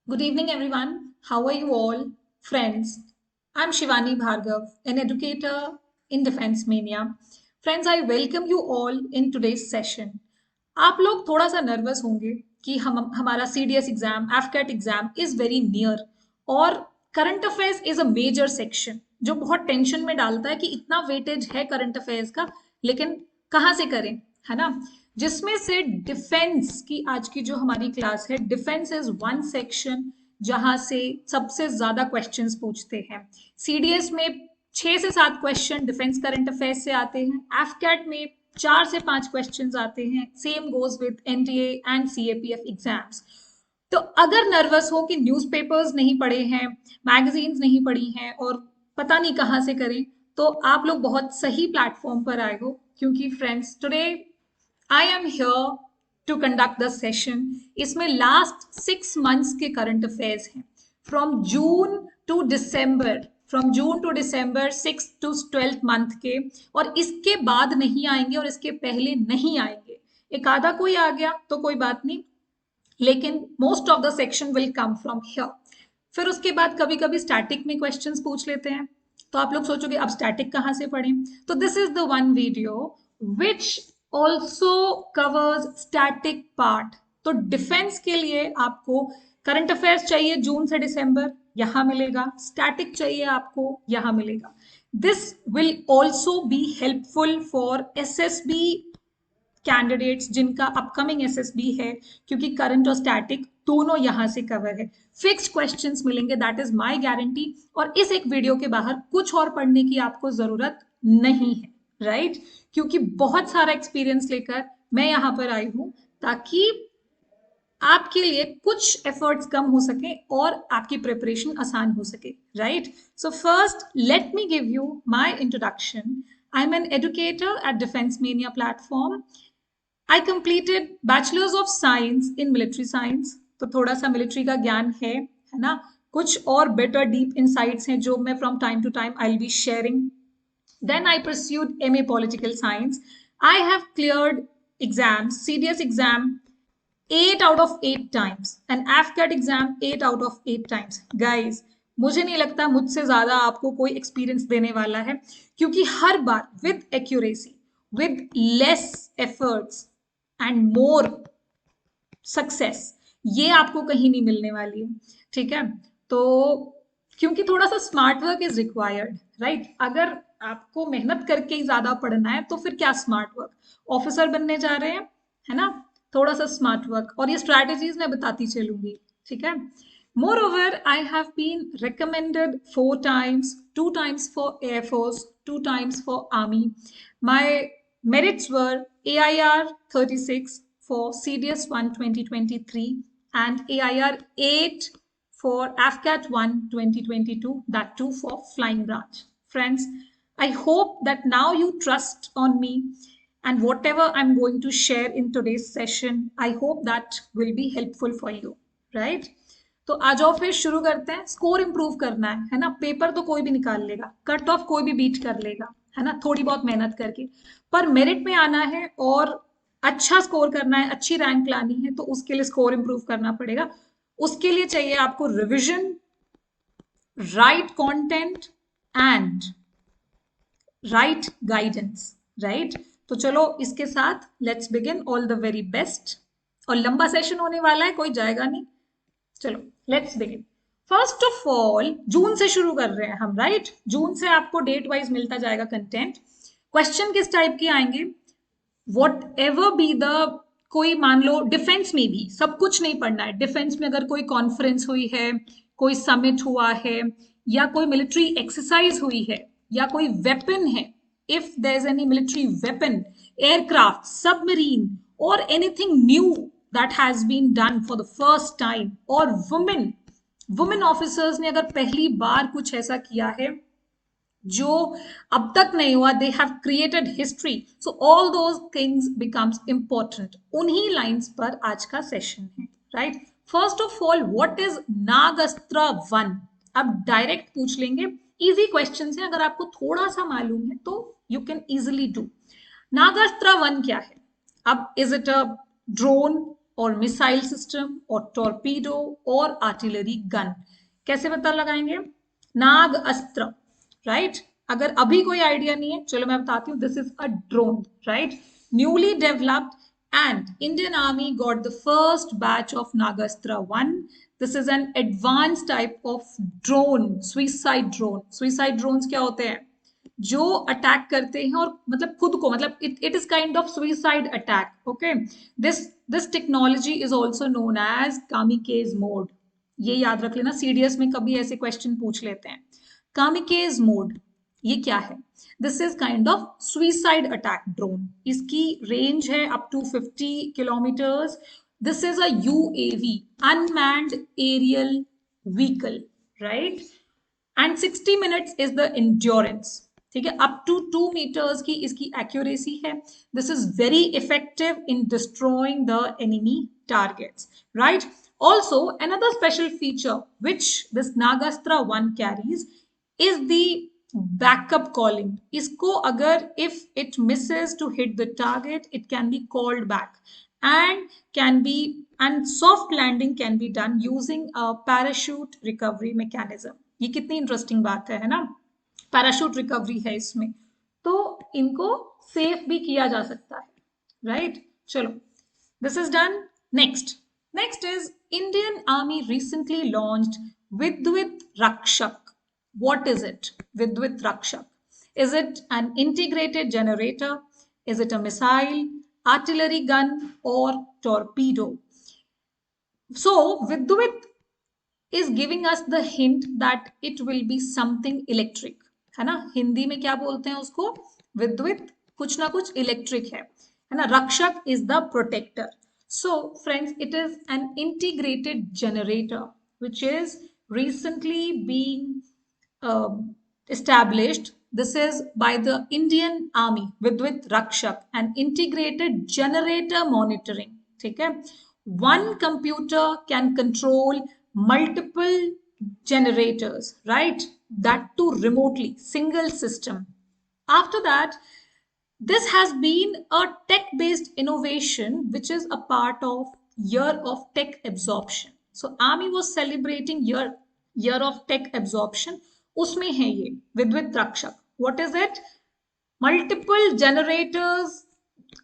Good evening, everyone. How are you all? Friends, I'm Shivani Bhargav, an educator in Defense Mania. Friends, I welcome you all in today's session. आप लोग थोड़ा सा nervous होंगे कि हम हमारा CDS exam AFCAT exam is very near और current affairs is a major section जो बहुत टेंशन में डालता है कि इतना वेटेज है करंट अफेयर्स का, लेकिन कहाँ से करें, है ना। जिसमें से डिफेंस की आज की जो हमारी क्लास है, डिफेंस इज वन सेक्शन जहां से सबसे ज्यादा क्वेश्चंस पूछते हैं। सीडीएस में 6 से 7 क्वेश्चन डिफेंस करंट अफेयर्स से आते हैं, एफकेट में 4 से 5 क्वेश्चंस आते हैं। Same goes with NTA and CAPF exams. तो अगर नर्वस हो कि न्यूज़पेपर्स नहीं पढ़े हैं, मैगजीन्स नहीं पढ़ी हैं और पता नहीं कहाँ से करें, तो आप लोग बहुत सही प्लेटफॉर्म पर आए हो, क्योंकि friends today I am here to conduct the session. इसमें लास्ट 6 मंथ्स के करंट अफेयर्स हैं, from June to December, from June to December 6 to 12 month के, और इसके बाद नहीं आएंगे और इसके पहले नहीं आएंगे। एक आधा कोई आ गया तो कोई बात नहीं, लेकिन most of the section will come from here. फिर उसके बाद कभी कभी स्टैटिक में क्वेश्चंस पूछ लेते हैं, तो आप लोग सोचोगे अब स्टैटिक कहाँ से पढ़ें। तो this is the one video which also covers static part. तो डिफेंस के लिए आपको करंट अफेयर्स चाहिए जून से दिसंबर, यहां मिलेगा। स्टैटिक चाहिए आपको, यहां मिलेगा। This will also be helpful for SSB candidates जिनका अपकमिंग एसएसबी है, क्योंकि करंट और स्टैटिक दोनों यहां से कवर है। फिक्स्ड क्वेश्चंस मिलेंगे, दैट इज माय गारंटी। और इस एक वीडियो के बाहर कुछ और पढ़ने की आपको जरूरत नहीं है, राइट? क्योंकि बहुत सारा एक्सपीरियंस लेकर मैं यहां पर आई हूं ताकि आपके लिए कुछ एफर्ट्स कम हो सके और आपकी प्रिपरेशन आसान हो सके, right? So first let me give you my introduction. I am an educator eight defence mania platform. I completed bachelors of science in military science. तो थोड़ा सा मिलिट्री का ज्ञान है ना। कुछ और बेटर डीप इनसाइट्स हैं जो मैं from time to time I will be sharing. Then I pursued MA Political Science. I have cleared exams, CDS exam 8 out of 8 times and AFCAT exam 8 out of 8 times. Guys, मुझे नहीं लगता मुझसे ज्यादा आपको कोई एक्सपीरियंस देने वाला है, क्योंकि हर बार with accuracy, with less efforts and more success, ये आपको कहीं नहीं मिलने वाली है, ठीक है। तो क्योंकि थोड़ा सा smart work is required, right? अगर आपको मेहनत करके ही ज्यादा पढ़ना है तो फिर क्या स्मार्ट वर्क, ऑफिसर बनने जा रहे हैं, है ना। थोड़ा सा स्मार्ट वर्क, और ये स्ट्रैटेजीज मैं बताती चलूंगी, ठीक है। Moreover, I have been recommended 4 times, 2 times for Air Force, 2 times for Army. My merits were AIR 36 for CDS 1 2023 and AIR 8 for AFCAT 1 2022, that too for flying branch. Friends, I hope that now you trust on me, and whatever I'm going to share in today's session, I hope that will be helpful for you, right? तो आ जाओ फिर शुरू करते हैं। Score improve करना है ना। Paper तो कोई भी निकाल लेगा, कट ऑफ कोई भी बीट कर लेगा, है ना, थोड़ी बहुत मेहनत करके। पर मेरिट में आना है और अच्छा स्कोर करना है, अच्छी रैंक लानी है, तो उसके लिए स्कोर इंप्रूव करना पड़ेगा। उसके लिए चाहिए आपको revision, right content and right guidance, right? तो चलो इसके साथ let's begin. All the very best. और लंबा सेशन होने वाला है, कोई जाएगा नहीं। चलो let's begin. First of all June से शुरू कर रहे हैं हम, राइट? जून से आपको डेट वाइज मिलता जाएगा कंटेंट। क्वेश्चन किस टाइप के आएंगे, वॉट एवर बी द, कोई मान लो डिफेंस में भी सब कुछ नहीं पढ़ना है। डिफेंस में अगर कोई कॉन्फ्रेंस हुई है, कोई समिट हुआ है, या कोई मिलिट्री एक्सरसाइज हुई है, या कोई वेपन है, if there is any military weapon, aircraft, submarine, और anything new that has been done for the first time, और वुमेन ऑफिसर्स ने अगर पहली बार कुछ ऐसा किया है जो अब तक नहीं हुआ, they have created history, so all those things becomes important. उन्हीं लाइंस पर आज का सेशन है, right? First of all, what is Nagastra 1? अब डायरेक्ट पूछ लेंगे, इजी क्वेश्चन है, अगर आपको थोड़ा सा मालूम है तो you can easily do. Nagastra 1 क्या है? अब इज इट अ ड्रोन, और मिसाइल सिस्टम और टॉर्पीडो और आर्टिलरी गन। कैसे पता लगाएंगे? नाग अस्त्र, राइट? अगर अभी कोई आइडिया नहीं है, चलो मैं बताती हूँ। This is a drone, right? Newly developed and Indian Army got the first batch of Nagastra 1. This is an advanced type of drone, suicide drone. Suicide drones क्या होते हैं? जो अटैक करते हैं और मतलब खुद को, मतलब it is kind of suicide attack. Okay, this technology is also known as kamikaze mode. ये याद रख लेना, सीडीएस में कभी ऐसे क्वेश्चन पूछ लेते हैं। कामिकेज मोड ये क्या है? This is kind of suicide attack drone. इसकी रेंज है up to 50 kilometres. This is a UAV, unmanned aerial vehicle, right? And 60 minutes is the endurance. ठीक है, अप टू 2 मीटर्स की इसकी एक्यूरेसी है। This is very effective in destroying the enemy targets, right? Also, another special feature which this Nagastra 1 carries is the backup calling. इसको अगर if it misses to hit the target, it can be called back and soft landing can be done using a parachute recovery mechanism. ये कितनी interesting बात है ना? Parachute recovery है इसमें, तो इनको सेफ भी किया जा सकता है, राइट? चलो, this is done. Next is Indian Army recently launched Vidwit Rakshak. What is it? Vidwit Rakshak. Is it an integrated generator? Is it a missile, artillery gun, or torpedo? So Vidwit is giving us the hint that it will be something electric, है ना? हिंदी में क्या बोलते हैं उसको? विद्युत, कुछ ना कुछ इलेक्ट्रिक है ना? रक्षक is the protector. So friends, it is an integrated generator which is recently being established. This is by the Indian Army, Vidwit Rakshak, an integrated generator monitoring. ठीक है? One computer can control multiple generators, right? That too remotely, single system. After that, this has been a tech-based innovation which is a part of Year of Tech Absorption. So Army was celebrating year of Tech Absorption. उसमें है ये विद्युत रक्षक. What is it? Multiple generators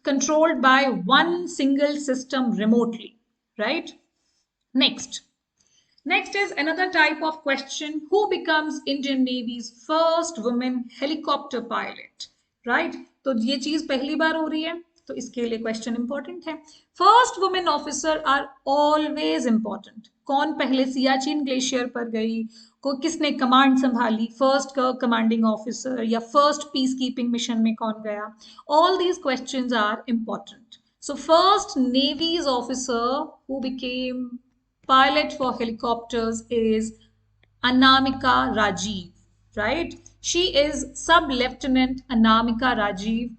controlled by one single system remotely, right? Next is another type of question. Who becomes Indian Navy's first woman helicopter pilot? Right? तो ये चीज पहली बार हो रही है, तो इसके लिए क्वेश्चन इंपॉर्टेंट है। First women officer are always important. कौन पहले सियाचिन ग्लेशियर पर गई, को किसने कमांड संभाली, फर्स्ट कमांडिंग ऑफिसर, या फर्स्ट पीस कीपिंग मिशन में कौन गया? All these questions are important. So first Navy's officer who became pilot for helicopters is Anamika Rajiv, right? She is Sub-Lieutenant Anamika Rajiv.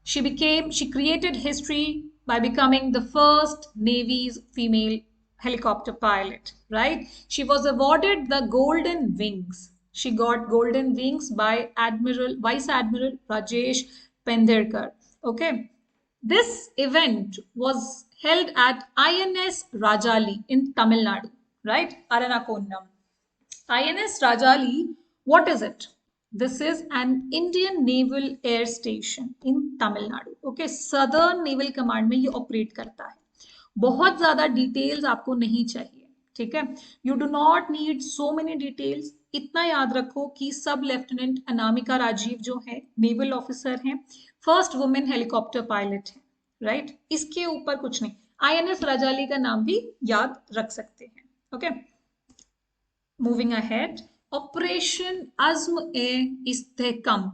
She created history by becoming the first Navy's female helicopter pilot, right? She was awarded the Golden Wings. She got Golden Wings by Vice Admiral Rajesh Penderkar. Okay. This event was held at INS Rajali in Tamil Nadu, right? Aranakondam. INS Rajali, what is it? This is an Indian Naval Air Station in Tamil Nadu. Okay, Southern Naval Command में ये operate करता है. बहुत ज्यादा details आपको नहीं चाहिए, ठीक है? You do not need so many details. इतना याद रखो कि सब लेफ्टिनेंट अनामिका राजीव जो है नेवल ऑफिसर हैं, फर्स्ट वुमेन हेलीकॉप्टर पायलट है, राइट? इसके ऊपर कुछ नहीं. आईएनएस राजाली का नाम भी याद रख सकते हैं. Okay, moving ahead. Operation Azm e इस्तेहकम,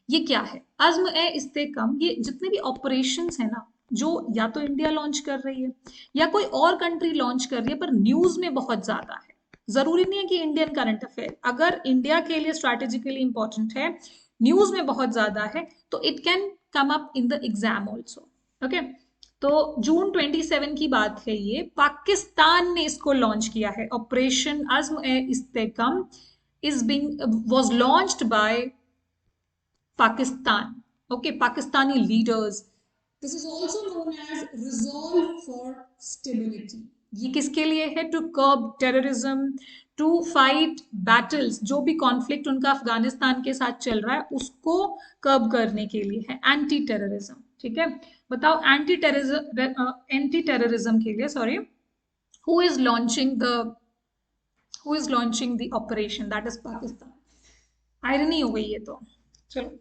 ये क्या है? अज़्म ए इस्तेहकम, ये जितने भी ऑपरेशंस है ना, जो या तो इंडिया लॉन्च कर रही है या कोई और कंट्री लॉन्च कर रही है, पर न्यूज में बहुत ज्यादा है. जरूरी नहीं है कि इंडियन करंट अफेयर, अगर इंडिया के लिए स्ट्रैटेजिकली इंपॉर्टेंट है, न्यूज में बहुत ज्यादा है, तो it can come up in the exam also. Okay, तो जून 27 की बात है ये. पाकिस्तान ने इसको लॉन्च किया है. Operation Azm e Istehkam was launched by Pakistan. Okay, Pakistani leaders. This is also known as Resolve for stability. ये किसके लिए है? To curb terrorism, to fight battles, जो भी कॉन्फ्लिक्ट उनका अफगानिस्तान के साथ चल रहा है उसको कर्ब करने के लिए है, एंटी टेररिज्म। ठीक है, बताओ एंटी टेररिज्म के लिए, sorry, who is launching the operation? That is Pakistan. Irony हो गई ये तो। चलो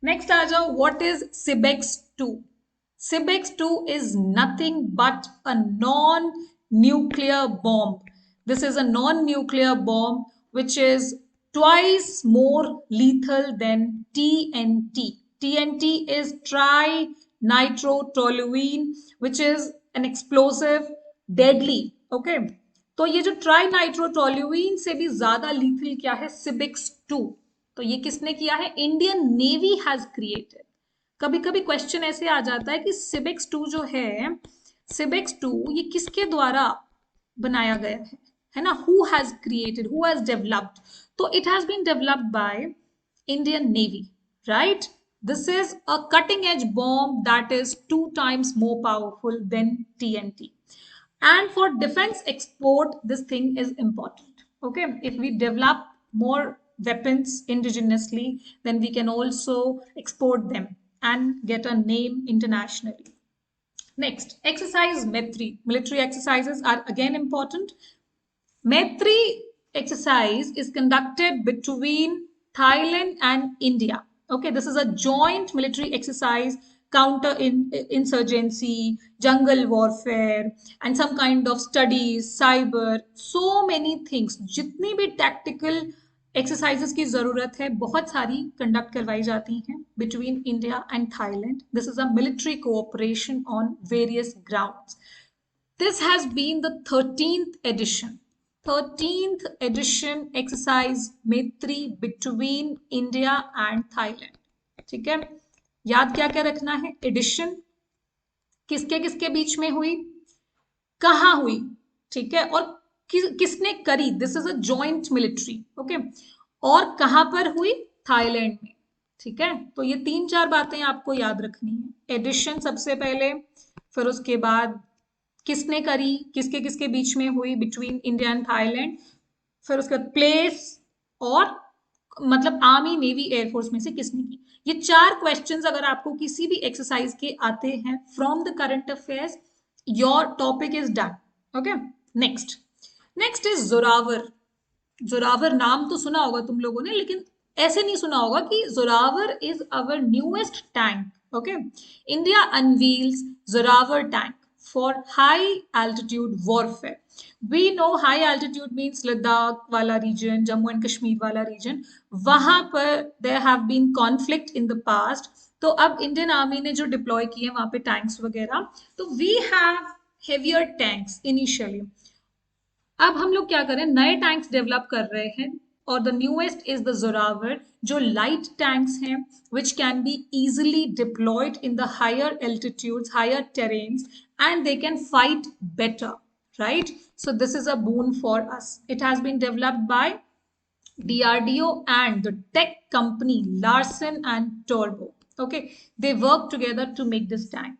नेक्स्ट आ जाओ, what is सिबेक्स 2? सिबेक्स 2 is nothing but a non-nuclear bomb. This is a non-nuclear bomb which is twice more lethal than TNT. TNT is trinitrotoluene, which is an explosive, deadly. Okay. तो ये जो ट्राइनाइट्रोटोल्यूइन से भी ज्यादा लीथल क्या है? सिबिक्स 2। तो ये किसने किया है? Indian navy has created. कभी कभी क्वेश्चन ऐसे आ जाता है कि सिबिक्स 2 जो है, सिबिक्स 2 ये किसके द्वारा बनाया गया है ना? Who has created, who has developed? तो it has been developed by Indian Navy, right? This is a cutting edge bomb that is 2 times more powerful than TNT. And for defense export, this thing is important. Okay, if we develop more weapons indigenously, then we can also export them and get a name internationally. Next, exercise Maitri. Military exercises are again important. Maitri exercise is conducted between Thailand and India. Okay, this is a joint military exercise, counter insurgency, jungle warfare, and some kind of studies, cyber, so many things. जितनी भी tactical exercises की जरूरत है, बहुत सारी conduct करवाई जाती हैं between India and Thailand. This is a military cooperation on various grounds. This has been the 13th edition. 13th edition exercise Maitri between India and Thailand. ठीक है, याद क्या क्या रखना है? एडिशन किसके किसके बीच में हुई, कहाँ हुई, ठीक है, और किसने करी? This is a joint military. Okay, और कहाँ पर हुई? थाईलैंड में। ठीक है, तो ये 3-4 बातें आपको याद रखनी है। एडिशन सबसे पहले, फिर उसके बाद किसने करी, किसके किसके बीच में हुई, बिटवीन इंडिया एंड थाईलैंड, फिर उसके बाद प्लेस, और मतलब आर्मी, नेवी, एयरफोर्स में से किसने की। ये 4 क्वेश्चंस अगर आपको किसी भी एक्सरसाइज के आते हैं from the current affairs, your topic is done. Okay, next is Zorawar. Zorawar नाम तो सुना होगा तुम लोगों ने, लेकिन ऐसे नहीं सुना होगा कि Zorawar is our newest tank. Okay, India unveils Zorawar tank for high altitude warfare. We know high altitude means Ladakh wala region, Jammu and Kashmir wala region. वहां पर there have been conflict in the past. तो अब Indian Army ने जो deploy किए वहां पे tanks वगैरह, तो we have heavier tanks initially. अब हम लोग क्या करें, नए टैंक्स डेवलप कर रहे हैं, और the newest is the Zorawar, जो लाइट टैंक्स हैं which can be easily deployed in the higher altitudes, higher terrains, and they can fight better, right? So this is a boon for us. It has been developed by DRDO and the tech company Larsen and Turbo. Okay, they work together to make this tank,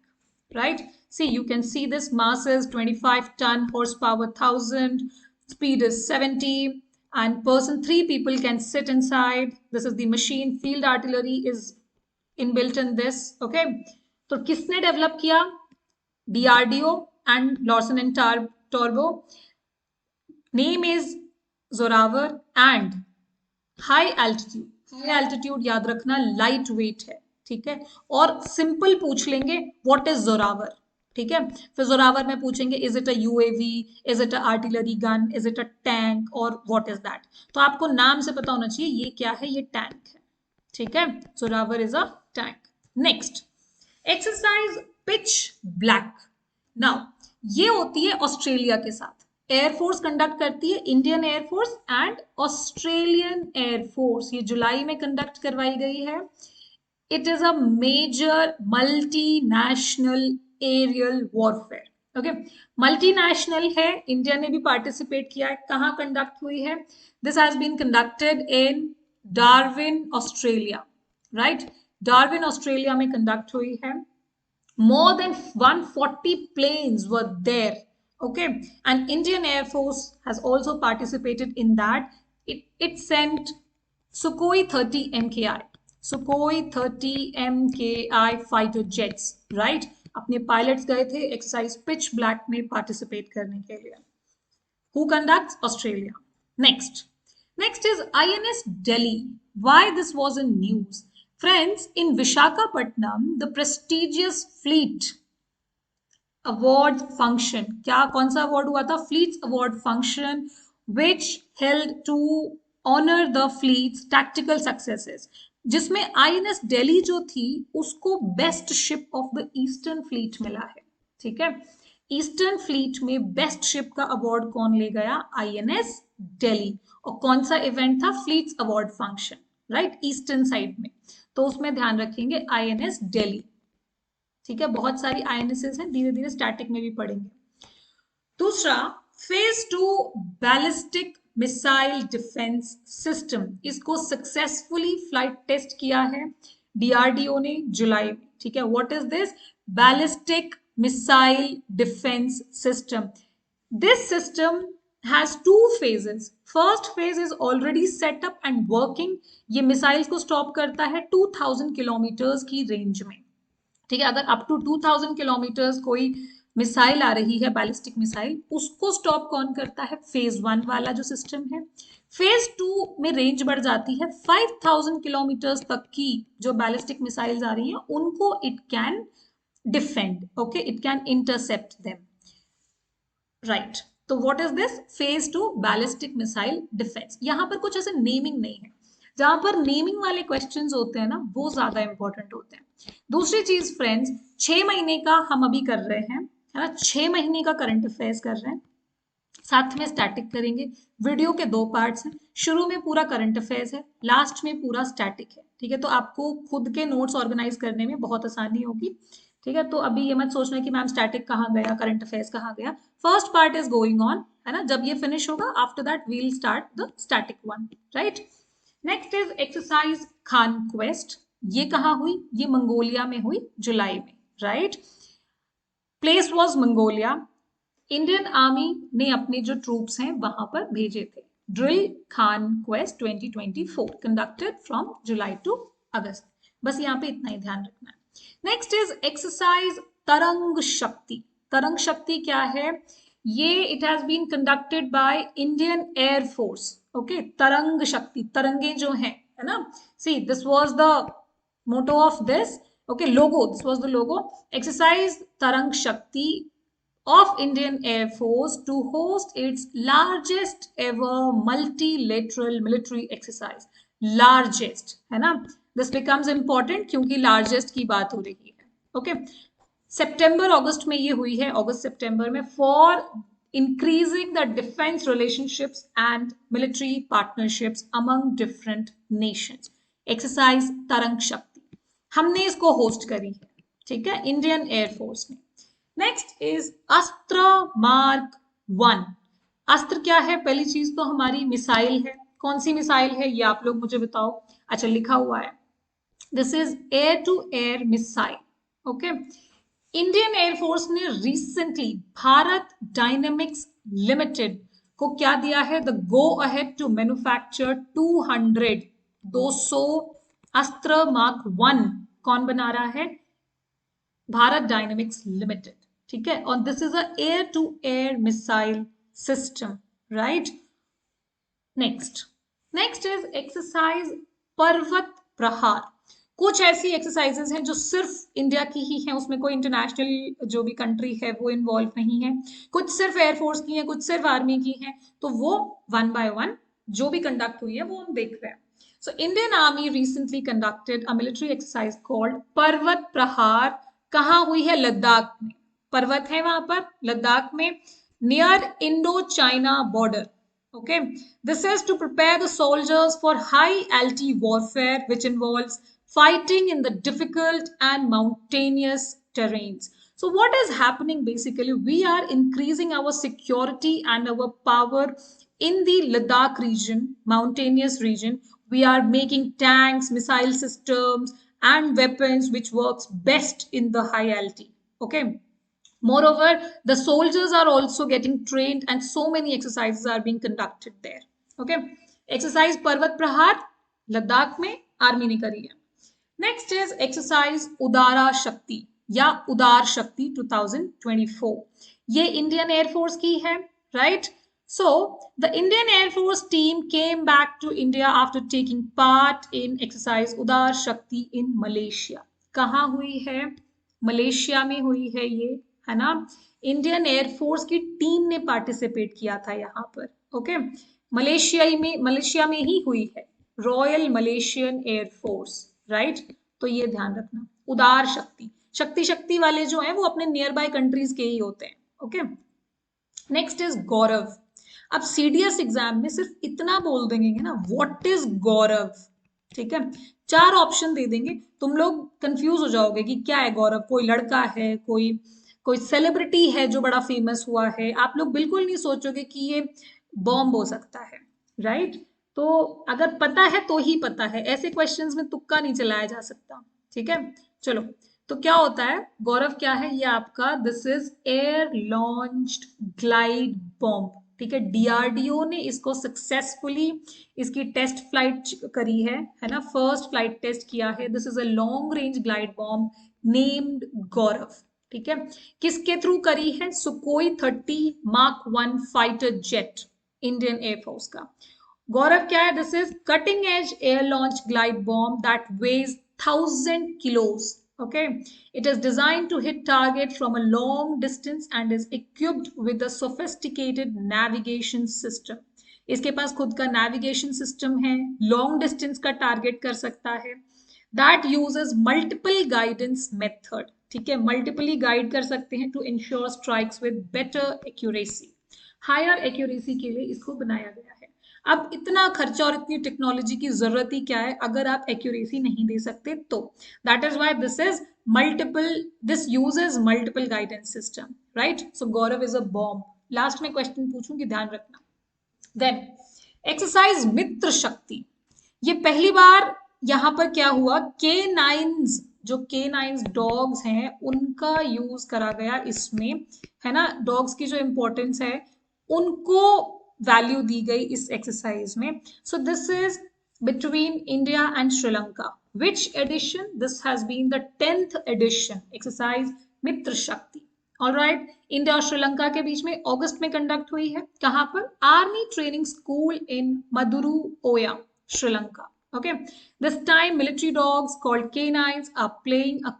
right? See, you can see this mass is 25 ton, horsepower 1000, speed is 70, and 3 people can sit inside. This is the machine. Field artillery is inbuilt in this. Okay, तो किसने develop किया? DRDO and Larsen and Turbo. Name is Zoravar, and high altitude. High altitude याद रखना, light weight है, ठीक है, और simple पूछ लेंगे व्हाट इज जोरावर, ठीक है, फिर जोरावर में पूछेंगे is it a UAV, is it a artillery gun, is it a tank, और व्हाट इज दैट। तो आपको नाम से पता होना चाहिए ये क्या है, ये टैंक है, ठीक है, Zorawar is a tank. Next exercise pitch black. Now ये होती है ऑस्ट्रेलिया के साथ, एयरफोर्स कंडक्ट करती है, Indian air force and Australian air force, ये जुलाई में कंडक्ट करवाई गई है। It is a major multinational aerial warfare. Okay, multinational है, इंडिया ने भी पार्टिसिपेट किया है। कहाँ कंडक्ट हुई है? This has been conducted in Darwin Australia, right? Darwin Australia में कंडक्ट हुई है। More than 140 planes were there. Okay, and Indian Air Force has also participated in that. It sent Sukhoi 30 MKI, Sukhoi 30 MKI fighter jets, right? अपने pilots गए थे exercise pitch black में participate करने के लिए. Who conducts? Australia. Next. Next is INS Delhi. Why this was in news? Friends, in Vishakhapatnam, the prestigious fleet award function, क्या कौन सा award हुआ था? Fleets award function, which held to honor the fleet's tactical successes. जिसमें INS Delhi जो थी उसको best ship of the eastern fleet मिला है. ठीक है, ईस्टर्न फ्लीट में बेस्ट शिप का अवार्ड कौन ले गया? INS दिल्ली. और कौन सा इवेंट था? Fleets award function, right, eastern side में. तो उसमें ध्यान रखेंगे INS दिल्ली. ठीक है, बहुत सारी INSs हैं, धीरे धीरे स्टैटिक में भी पढ़ेंगे. दूसरा, phase 2 ballistic missile defence system, इसको सक्सेसफुली फ्लाइट टेस्ट किया है DRDO ने जुलाई में. ठीक है, what is this? Ballistic missile defense system. This system has two phases. First phase is already set up and working. ये मिसाइल को स्टॉप करता है 2000 किलोमीटर्स की रेंज में. ठीक है, अगर अप टू 2000 किलोमीटर्स कोई मिसाइल आ रही है, बैलिस्टिक मिसाइल, उसको स्टॉप कौन करता है? फेज 1 वाला जो सिस्टम है. फेज 2 में रेंज बढ़ जाती है 5000 किलोमीटर्स तक की. जो बैलिस्टिक मिसाइल्स आ रही हैं उनको it can defend. Okay, it can intercept them, right? तो what is this? phase 2 ballistic missile defense. यहाँ पर कुछ ऐसे नेमिंग नहीं है. जहां पर नेमिंग वाले क्वेश्चंस होते हैं ना, वो ज्यादा इंपॉर्टेंट होते हैं. दूसरी चीज फ्रेंड्स, 6 महीने का हम अभी कर रहे हैं, है ना, 6 महीने का करंट अफेयर्स कर रहे हैं, साथ में स्टैटिक करेंगे. वीडियो के 2 पार्ट्स हैं, शुरू में पूरा करंट अफेयर्स है, लास्ट में पूरा स्टैटिक है. ठीक है, तो आपको खुद के नोट्स ऑर्गेनाइज करने में बहुत आसानी होगी. ठीक है, तो अभी ये मत सोचना कि मैम स्टैटिक कहाँ गया, करंट अफेयर्स कहाँ गया. First part is going on, है ना. जब ये फिनिश होगा, after that we will start the static one, right. Next is exercise Khan Quest. ये कहाँ हुई? ये मंगोलिया में हुई जुलाई में, right. Place was Mongolia. Indian Army ने अपने जो ट्रूप्स हैं वहां पर भेजे थे. Drill Khan Quest 2024 conducted from July to August. बस यहाँ पे इतना ही ध्यान रखना है. नेक्स्ट इज एक्सरसाइज तरंग शक्ति. तरंग शक्ति क्या है? ये it has been conducted by Indian air force. Okay, Tarang Shakti, तरंगे जो हैं, है ना. See, this was the motto of this. Okay, logo, this was the logo. Exercise Tarang Shakti of Indian Air Force to host its largest ever multilateral military exercise. Largest, है ना. This becomes important क्योंकि largest की बात हो रही है. Okay, सितंबर अगस्त में ये हुई है, अगस्त सितंबर में, for increasing the defense relationships and military partnerships among different nations. Exercise तरंग शक्ति हमने इसको होस्ट करी है. ठीक है, इंडियन एयरफोर्स में. नेक्स्ट इज अस्त्र मार्क 1. अस्त्र क्या है? पहली चीज तो हमारी मिसाइल है. कौन सी मिसाइल है ये आप लोग मुझे बताओ. अच्छा, लिखा हुआ है, this is air to air missile. Okay, Indian air force ने रिसेंटली भारत डायनेमिक्स लिमिटेड को क्या दिया है? The go ahead to manufacture 200 Astra mark 1. कौन बना रहा है? Bharat dynamics Limited. ठीक है, और this is a air to air missile system, right. Next is exercise Parvat Prahar. कुछ ऐसी एक्सरसाइजेस हैं जो सिर्फ इंडिया की ही हैं, उसमें कोई इंटरनेशनल जो भी कंट्री है वो इन्वॉल्व नहीं है. कुछ सिर्फ एयरफोर्स की हैं, कुछ सिर्फ आर्मी की हैं. तो वो 1 by 1 जो भी कंडक्ट हुई है वो हम देख रहे हैं. So Indian Army recently conducted a military exercise called पर्वत प्रहार. कहाँ हुई है? लद्दाख में. पर्वत है वहां पर, लद्दाख में, near Indo China border. Okay, this is to prepare the soldiers for high altitude warfare, which involves fighting in the difficult and mountainous terrains. So what is happening basically? We are increasing our security and our power in the Ladakh region, mountainous region. We are making tanks, missile systems and weapons which works best in the high altitude. Okay. Moreover, the soldiers are also getting trained and so many exercises are being conducted there. Okay. Exercise Parvat Prahar, Ladakh में army ने करी है. Next is exercise Udara Shakti या उदार शक्ति 2024. ये Indian air force की है, right? So the Indian Air Force team came back to India after taking part in exercise Udar Shakti in Malaysia. कहाँ हुई है? मलेशिया में हुई है ये, है ना? इंडियन एयरफोर्स की टीम ने पार्टिसिपेट किया था यहाँ पर. ओके. मलेशिया में ही हुई है. Royal Malaysian air force, right? तो ये ध्यान रखना. उदार शक्ति, शक्ति वाले जो हैं वो अपने नियर बाय कंट्रीज के ही होते हैं. ओके. नेक्स्ट इज गौरव. अब सीडीएस एग्जाम में सिर्फ इतना बोल देंगे ना, व्हाट इज गौरव, ठीक है? 4 ऑप्शन दे देंगे, तुम लोग कंफ्यूज हो जाओगे कि क्या है गौरव. कोई लड़का है, कोई सेलिब्रिटी है जो बड़ा फेमस हुआ है. आप लोग बिल्कुल नहीं सोचोगे कि ये बॉम्ब हो सकता है, राइट? तो अगर पता है तो ही पता है, ऐसे क्वेश्चंस में तुक्का नहीं चलाया जा सकता. ठीक है, चलो. तो क्या होता है गौरव, क्या है ये आपका? This is air launched glide bomb. ठीक है, डीआरडीओ ने इसको सक्सेसफुली इसकी टेस्ट फ्लाइट करी है ना? फर्स्ट फ्लाइट टेस्ट किया है. This is a long range glide bomb named Gaurav. ठीक है, किसके थ्रू करी है? Sukhoi 30 mark 1 fighter jet, Indian air force का. गौरव क्या है? This is cutting edge air launch glide bomb that weighs 1000 kilos. Okay, it is designed to hit target from a long distance and is equipped with a sophisticated navigation system. इसके पास खुद का navigation system है, long distance का target कर सकता है. That uses multiple guidance method. ठीक है, multiply guide कर सकते हैं to ensure strikes with better accuracy. Higher accuracy के लिए इसको बनाया गया है. अब इतना खर्चा और इतनी टेक्नोलॉजी की जरूरत ही क्या है अगर आप एक्यूरेसी नहीं दे सकते तो. That is why this uses multiple guidance system, right? So Gaurav is a bomb. Last में क्वेश्चन पूछूंगी, ध्यान रखना. देन एक्सरसाइज मित्र शक्ति. ये पहली बार यहां पर क्या हुआ, K9s, जो K9s डॉग्स हैं उनका यूज करा गया इसमें, है ना? डॉग्स की जो इंपॉर्टेंस है उनको वैल्यू दी गई इस एक्सरसाइज में. So this is between India and Sri Lanka. Which edition? This has been the 10th edition, exercise Mitra Shakti. Alright, India और श्रीलंका के बीच में अगस्त में कंडक्ट हुई है. कहां पर? Army training school in Maduru Oya, Sri Lanka. Okay, this time military dogs called K9s are playing a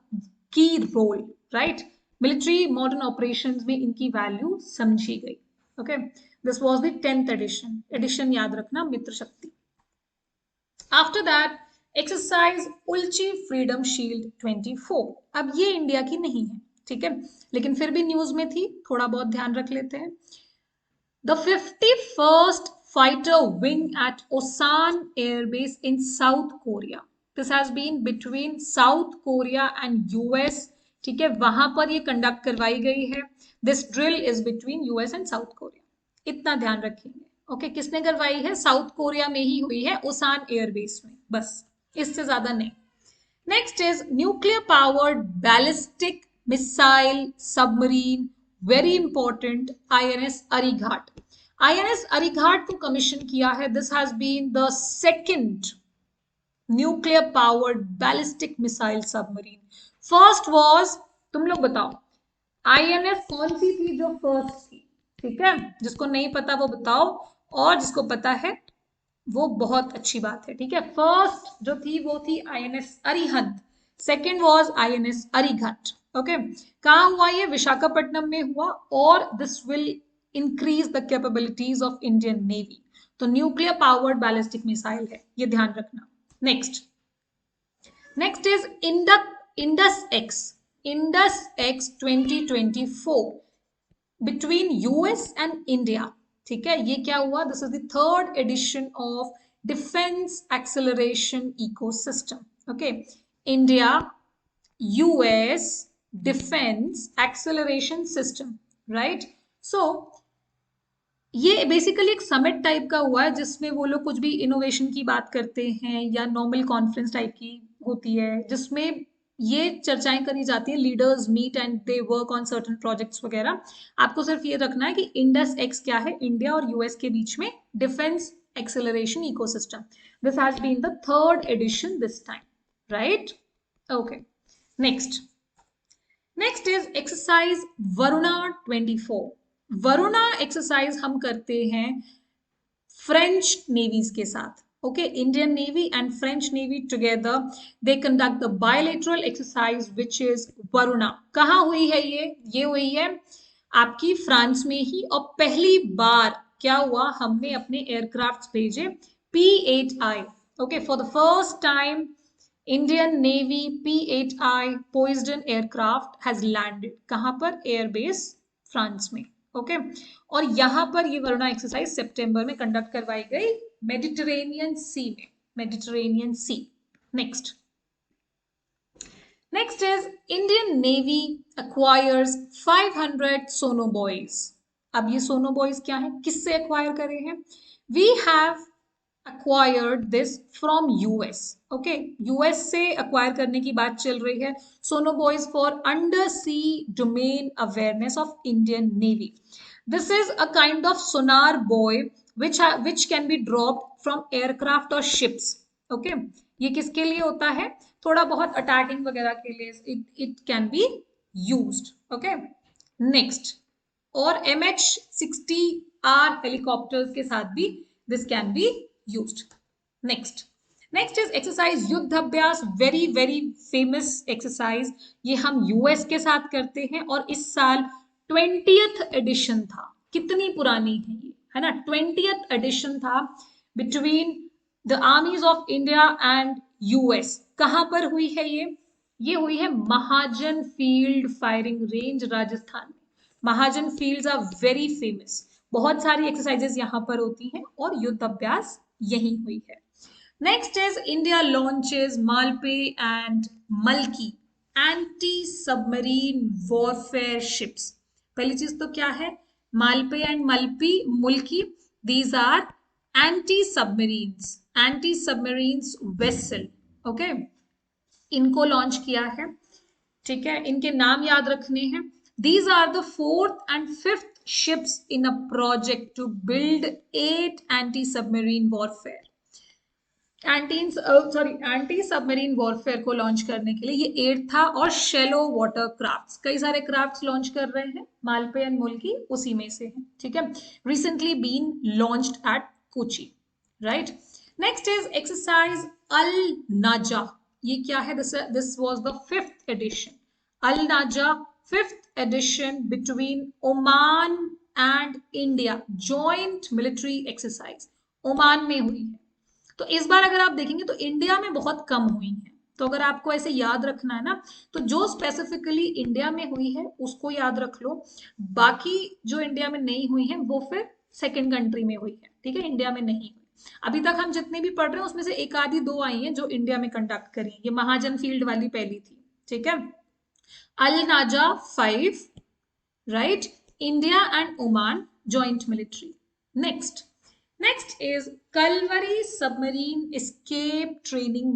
key role, right? Military modern operations में इनकी वैल्यू समझी गई. Okay, this was the 10th edition. Edition याद रखना, मित्र शक्ति. After that, exercise Ulchi Freedom Shield 24. अब ये India की नहीं है, ठीक है, लेकिन फिर भी न्यूज में थी, थोड़ा बहुत ध्यान रख लेते हैं. The 51st fighter wing at Osan Air Base in South Korea. This has been between South Korea and US. ठीक है, वहां पर ये कंडक्ट करवाई गई है. This drill is between US and South Korea. इतना ध्यान रखेंगे. ओके, किसने करवाई है? साउथ कोरिया में ही हुई है, ओसान एयरबेस में, बस, इससे ज्यादा नहीं. Next is nuclear powered ballistic missile submarine, very important, INS Arighaat. INS Arighaat को कमीशन किया है. This has been the second nuclear powered ballistic missile submarine. First was, तुम लोग बताओ आईएनएस कौन सी थी जो फर्स्ट थी? ठीक है, जिसको नहीं पता वो बताओ, और जिसको पता है वो बहुत अच्छी बात है. ठीक है, फर्स्ट जो थी वो थी INS Arihant, second was INS Arighaat. Okay, कहाँ हुआ ये? विशाखापट्टनम में हुआ. और this will increase the capabilities of Indian navy. तो न्यूक्लियर पावर्ड बैलिस्टिक मिसाइल है, ये ध्यान रखना. Next is Indus X 2024 between US and India. ठीक है, ये क्या हुआ? This is the 3rd edition of defence acceleration ecosystem. Okay, India US defence acceleration system, right? So ये बेसिकली एक समिट टाइप का हुआ है जिसमें वो लोग कुछ भी इनोवेशन की बात करते हैं, या नॉर्मल कॉन्फ्रेंस टाइप की होती है जिसमें ये चर्चाएं करी जाती हैं, leaders meet and they work on certain projects वगैरह। आपको सिर्फ ये रखना है कि इंडस एक्स क्या है, इंडिया और यूएस के बीच में defence acceleration ecosystem. This has been the third edition this time, right? Okay, next is exercise Varuna 24। Varuna exercise हम करते हैं फ्रेंच नेवीज के साथ। Okay, Indian navy and French navy together they conduct the bilateral exercise which is Varuna. कहाँ हुई है ये हुई है आपकी फ्रांस में ही। और पहली बार क्या हुआ, हमने अपने एयरक्राफ्ट भेजे P8I। Okay, for the first time Indian navy P8I Poseidon aircraft has landed. कहां पर? एयरबेस फ्रांस में। ओके, और यहां पर ये वरुणा एक्सरसाइज सितंबर में कंडक्ट करवाई गई मेडिटेरेनियन सी में, Mediterranean sea. Next is Indian navy acquires 500 sonobuoys. अब ये सोनोबॉयज क्या है, किससे एक्वायर करे हैं? We have acquired this from US। ओके, यूएस से acquire करने की बात चल रही है। Sonobuoys for under sea domain awareness of Indian navy. This is a kind of sonar buoy which can be dropped from aircraft or ships। Okay, ये किसके लिए होता है? थोड़ा बहुत अटैकिंग वगैरह के लिए it can be used। Okay, next, और MH-60R हेलीकॉप्टर्स के साथ भी this can be used। Next is exercise युद्ध अभ्यास, वेरी वेरी फेमस एक्सरसाइज। ये हम यूएस के साथ करते हैं और इस साल 20th एडिशन था। कितनी पुरानी है ये, है ना? 20th एडिशन था between the armies of India and US. कहां पर हुई है ये हुई है महाजन फील्ड फायरिंग रेंज, राजस्थान में। महाजन फील्ड्स आर वेरी फेमस। बहुत सारी एक्सरसाइजेस यहां पर होती हैं और युद्ध अभ्यास यही हुई है। Next is India launches Malpe and Mulki anti submarine warfare ships. पहली चीज तो क्या है, Malpe and Mulki, these are anti submarines vessel. Okay, इनको लॉन्च किया है, ठीक है? इनके नाम याद रखने हैं। These are the 4th and 5th ships in a project to build 8 anti-submarine warfare। Anti submarine warfare को लॉन्च करने के लिए ये 8 था, और शेलो वाटर क्राफ्ट्स, कई सारे क्राफ्ट्स लॉन्च कर रहे हैं। मालपे एंड मुल्की उसी में से है, ठीक है? Recently been launched at Kochi, right? Next is exercise Al Najah. ये क्या है? This was the 5th edition. Al Najah 5th edition between Oman and India, joint military exercise Oman में हुई है। तो इस बार अगर आप देखेंगे तो इंडिया में बहुत कम हुई है। तो अगर आपको ऐसे याद रखना है ना, तो जो स्पेसिफिकली इंडिया में हुई है उसको याद रख लो। बाकी जो इंडिया में नहीं हुई है वो फिर सेकंड कंट्री में हुई है, ठीक है? इंडिया में नहीं हुई। अभी तक हम जितने भी पढ़ रहे हैं उसमें से एक आधी दो आई हैं जो इंडिया में कंडक्ट करी। ये महाजन फील्ड वाली पहली थी, ठीक है? अल नाजा 5, right? India and Oman joint military. Next is Kalvari Submarine Escape Training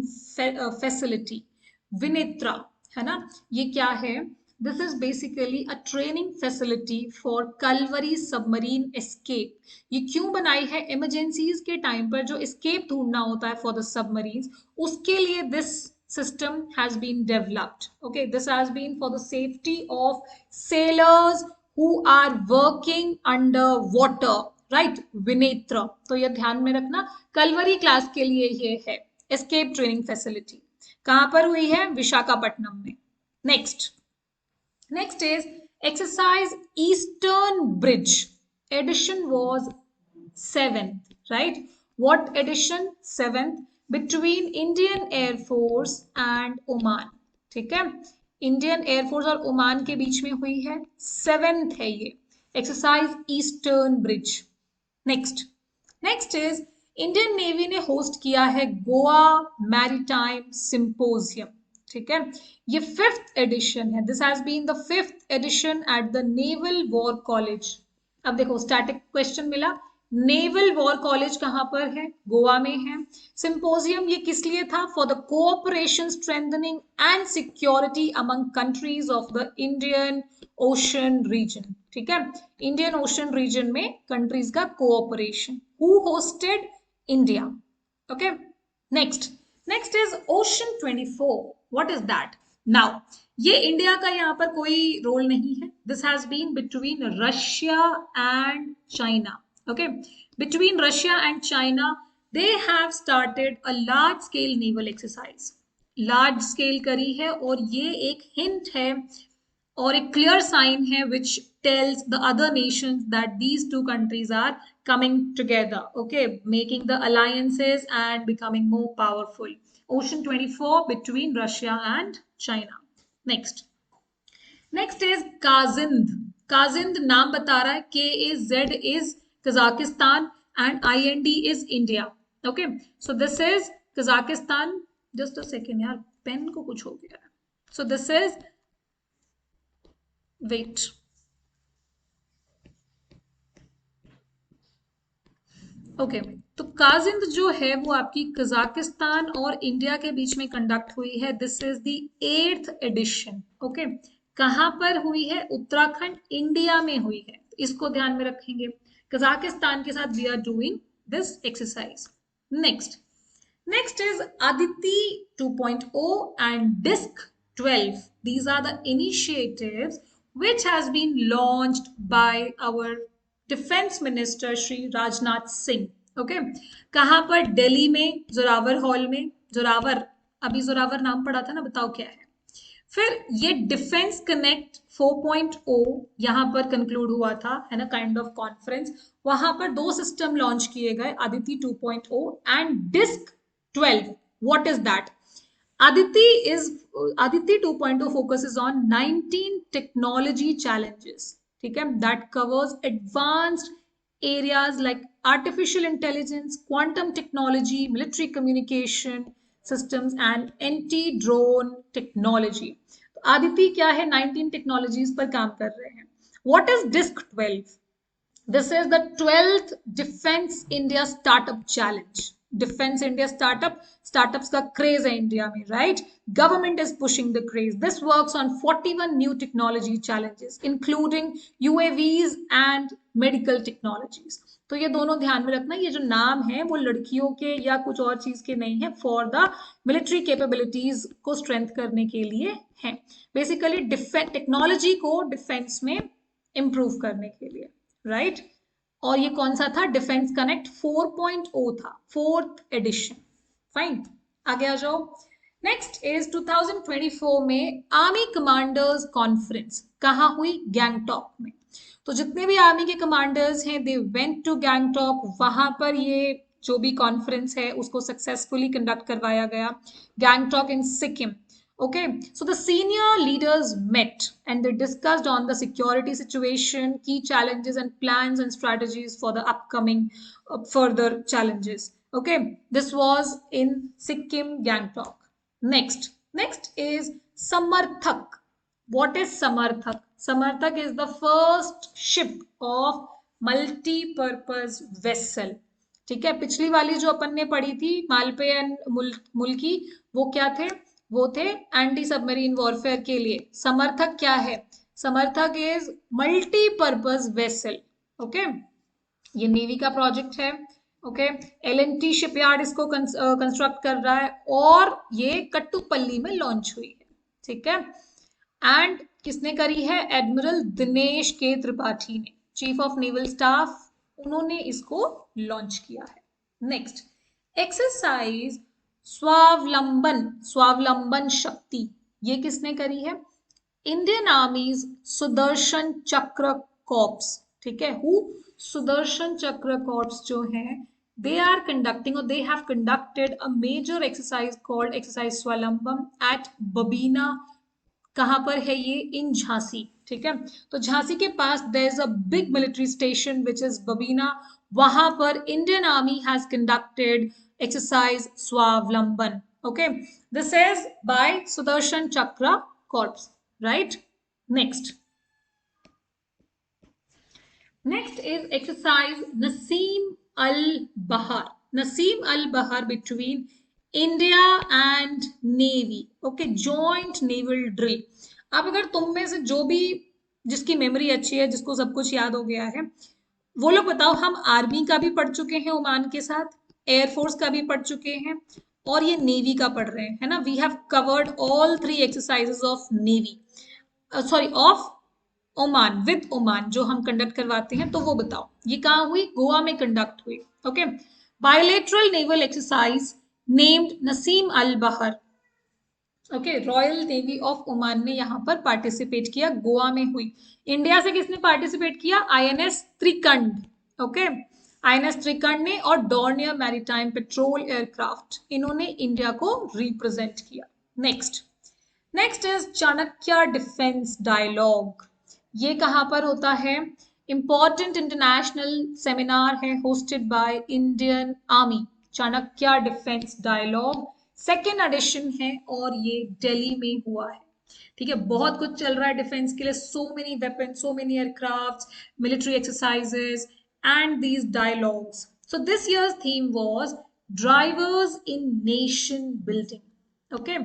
Facility, विनेत्रा, है ना? ये क्या है? This is basically a training facility for Kalvari Submarine Escape। ये क्यों बनाई है? इमरजेंसीज के टाइम पर जो escape ढूंढना होता है for the submarines, उसके लिए this system has been developed। Okay, this has been for the safety of sailors who are working under water, right? Vinetra. तो ये ध्यान में रखना, कलवरी क्लास के लिए ये है एस्केप ट्रेनिंग फैसिलिटी। कहां पर हुई है? विशाखापट्टनम में। Next is exercise eastern bridge. Edition was 7th, right? What edition? 7th, between Indian air force and Oman, ठीक है? इंडियन एयरफोर्स और ओमान के बीच में हुई है, 7th है ये exercise eastern bridge. Next is Indian navy ने होस्ट किया है गोवा मैरीटाइम सिंपोजियम, ठीक है? ये 5th एडिशन है। This has been the 5th edition at the naval war college. अब देखो, स्टैटिक क्वेश्चन मिला, नेवल वॉर कॉलेज कहाँ पर है? गोवा में है। सिंपोजियम ये किस लिए था? For the cooperation strengthening and security among countries of the Indian ocean region. ठीक है, इंडियन ओशन रीजन में कंट्रीज का cooperation. Who hosted? India. Okay, next is ocean 24। What is that? Now ये इंडिया का यहाँ पर कोई रोल नहीं है। This has been between Russia and China. Okay, between Russia and China, they have started a large scale naval exercise. Large scale करी है, और ये एक hint है और एक clear sign है which tells the other nations that these two countries are coming together, okay, making the alliances and becoming more powerful. Ocean 24 between Russia and China. Next is Kazind. Kazind नाम बता रहा है, KAZ is Kazakhstan and IND is India. Okay, so this is Kazakhstan. Just a second यार, pen को कुछ हो गया है. So this is, wait. Okay, तो काजिंद जो है वो आपकी कजाकिस्तान और इंडिया के बीच में कंडक्ट हुई है. This is the 8th edition. Okay, कहाँ पर हुई है? उत्तराखंड, इंडिया में हुई है. इसको ध्यान में रखेंगे. कजाकिस्तान के साथ we are doing this exercise. Next is Aditi 2.0 and DISC 12. These are the initiatives which has been launched by our defence minister Shri Rajnath Singh. Okay, कहां पर? दिल्ली में, जोरावर हॉल में. जोरावर, अभी जोरावर नाम पढ़ा था ना, बताओ क्या है. फिर ये डिफेंस कनेक्ट 4.0 यहां पर कंक्लूड हुआ था, है ना, काइंड ऑफ कॉन्फ्रेंस. वहां पर 2 सिस्टम लॉन्च किए गए, Aditi 2.0 and DISC 12. What is that? Aditi 2.0 focuses on 19 technology challenges. ठीक है, that covers advanced areas like artificial intelligence, quantum technology, military communication systems and anti-drone technology. तो आदिति क्या है? 19 technologies पर काम कर रहे हैं. What is DISC 12? This is the 12th Defense India Startup Challenge. Defense India startups का craze है इंडिया में, right? Government is pushing the craze. This works on 41 new technology challenges, including UAVs and medical technologies. तो ये दोनों ध्यान में रखना, ये जो नाम है वो लड़कियों के या कुछ और चीज के नहीं है, फॉर द मिलिट्री कैपेबिलिटीज को स्ट्रेंथ करने के लिए है. बेसिकली टेक्नोलॉजी को डिफेंस में इंप्रूव करने के लिए, राइट? और ये कौन सा था? डिफेंस कनेक्ट 4.0 था, 4th एडिशन. फाइन, आगे आ जाओ. नेक्स्ट इज 2024 में आर्मी कमांडर्स कॉन्फ्रेंस. कहाँ हुई? गैंगटॉक में. तो जितने भी आर्मी के कमांडर्स हैं, दे वेंट टू गैंगटॉक. वहां पर ये जो भी कॉन्फ्रेंस है उसको सक्सेसफुली कंडक्ट करवाया गया. गैंगटॉक इन Sikkim. Okay, so the senior leaders met and they discussed on the security situation, key challenges and plans and strategies for the upcoming further challenges. Okay, this was in Sikkim, Gangtok. Next is Samarthak. What is Samarthak? Samarthak is the first ship of multi-purpose vessel. ठीक है, पिछली वाली जो अपन ने पढ़ी थी Malpe and मुल्की, वो क्या थे? वो थे एंटी सबमरीन वॉरफेयर के लिए. समर्थक क्या है? समर्थक इज मल्टीपर्पज वेसल. ओके, ये नेवी का प्रोजेक्ट है. ओके, LNT शिपयार्ड इसको कंस्ट्रक्ट कर रहा है और ये कट्टुपल्ली में लॉन्च हुई है. ठीक है, एंड किसने करी है? एडमिरल दिनेश के त्रिपाठी ने, चीफ ऑफ नेवल स्टाफ, उन्होंने इसको लॉन्च किया है. नेक्स्ट, एक्सरसाइज स्वावलंबन शक्ति, ये किसने करी है? इंडियन आर्मीज सुदर्शन चक्र कॉर्प्स. ठीक है, हु? सुदर्शन चक्र कॉर्प्स जो है, they are conducting or they have conducted a major exercise called exercise Swalambam at Babina. कहां पर है ये? इन झांसी. ठीक है, तो झांसी के पास there is a big military station which is Babina. वहां पर Indian army has conducted exercise Swavlamban. Okay, this is by Sudarshan Chakra Corps, right? Next Next is exercise Naseem al-Bahar. Naseem al-Bahar between India and Navy. Okay, joint naval drill. अब अगर तुम में से जो भी जिसकी मेमोरी अच्छी है, जिसको सब कुछ याद हो गया है, वो लोग बताओ। हम आर्मी का भी पढ़ चुके हैं ओमान के साथ, एयरफोर्स का भी पढ़ चुके हैं, और ये नेवी का पढ़ रहे हैं, है ना। We have covered all 3 exercises of navy, sorry of Oman, with Oman जो हम कंडक्ट करवाते हैं। तो वो बताओ ये कहाँ हुई? गोवा में कंडक्ट हुई। Okay, bilateral naval exercise named Naseem Al Bahr. Okay, royal navy of Oman ने यहाँ पर पार्टिसिपेट किया, गोवा में हुई। इंडिया से किसने पार्टिसिपेट किया? INS Trikand. Okay, INS Trikand ने और डॉर्नियर मैरीटाइम पेट्रोल एयरक्राफ्ट, इन्होंने इंडिया को रिप्रेजेंट किया। Next is Chanakya defence dialogue. ये कहाँ पर होता है? इंपॉर्टेंट इंटरनेशनल सेमिनार है hosted by Indian army. Chanakya defence dialogue second edition है और ये दिल्ली में हुआ है। ठीक है, बहुत कुछ चल रहा है डिफेंस के लिए, so many weapon, so many aircraft, military exercises and these dialogues. So this years theme was drivers in nation building. Okay,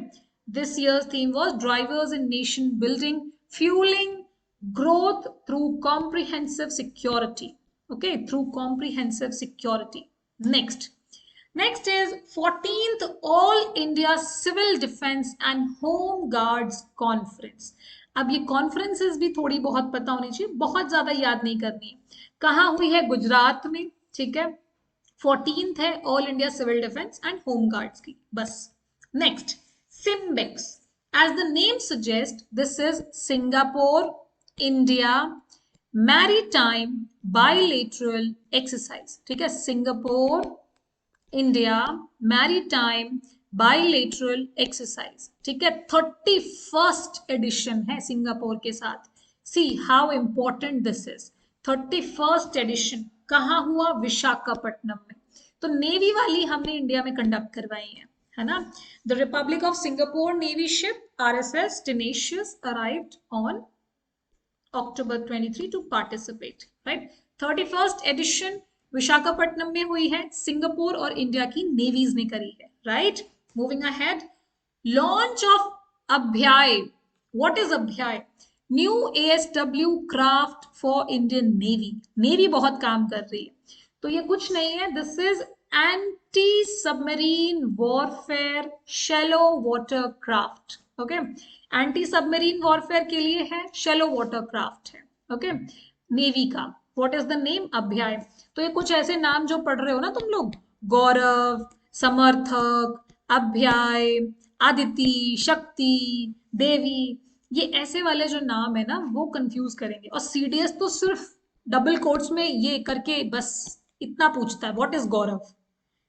this year's theme was drivers in nation building, fueling growth through comprehensive security. Okay, through comprehensive security. Next is 14th All India Civil Defense and Home Guards Conference. अब ये conferences भी थोड़ी बहुत पता होनी चाहिए, बहुत ज्यादा याद नहीं करनी है। कहाँ हुई है? गुजरात में। ठीक है, 14th है all India civil defence and home guards की, बस। Next, Simbex. As the name suggests, this is Singapore, India, Maritime Bilateral Exercise. ठीक है, Singapore, India, maritime bilateral exercise. ठीक है, 31st एडिशन है सिंगापुर के साथ। See how important this is. 31st edition कहाँ हुआ? विशाखापट्टनम में। तो नेवी वाली हमने इंडिया में कंडक्ट करवाई है ना। The Republic of Singapore navy ship RSS Tenacious arrived on October 23 to participate, right? 31st edition Visakhapatnam में हुई है, सिंगापुर और इंडिया की नेवीज ने करी है, right. Moving ahead, launch of Abhay. What is Abhay? New ASW craft for Indian navy. Navy बहुत काम कर रही है, तो ये कुछ नहीं है, this is anti submarine warfare shallow water craft. Okay, anti submarine warfare के लिए है, शैलो वाटर क्राफ्ट है। ओके, नेवी का। What is the name? Abhay. तो ये कुछ ऐसे नाम जो पढ़ रहे हो ना तुम लोग, गौरव, समर्थक, अभ्याय, आदिति, शक्ति, देवी, ये ऐसे वाले जो नाम है ना वो कंफ्यूज करेंगे। और CDS तो सिर्फ डबल कोट्स में ये करके बस इतना पूछता है, व्हाट इज गौरव।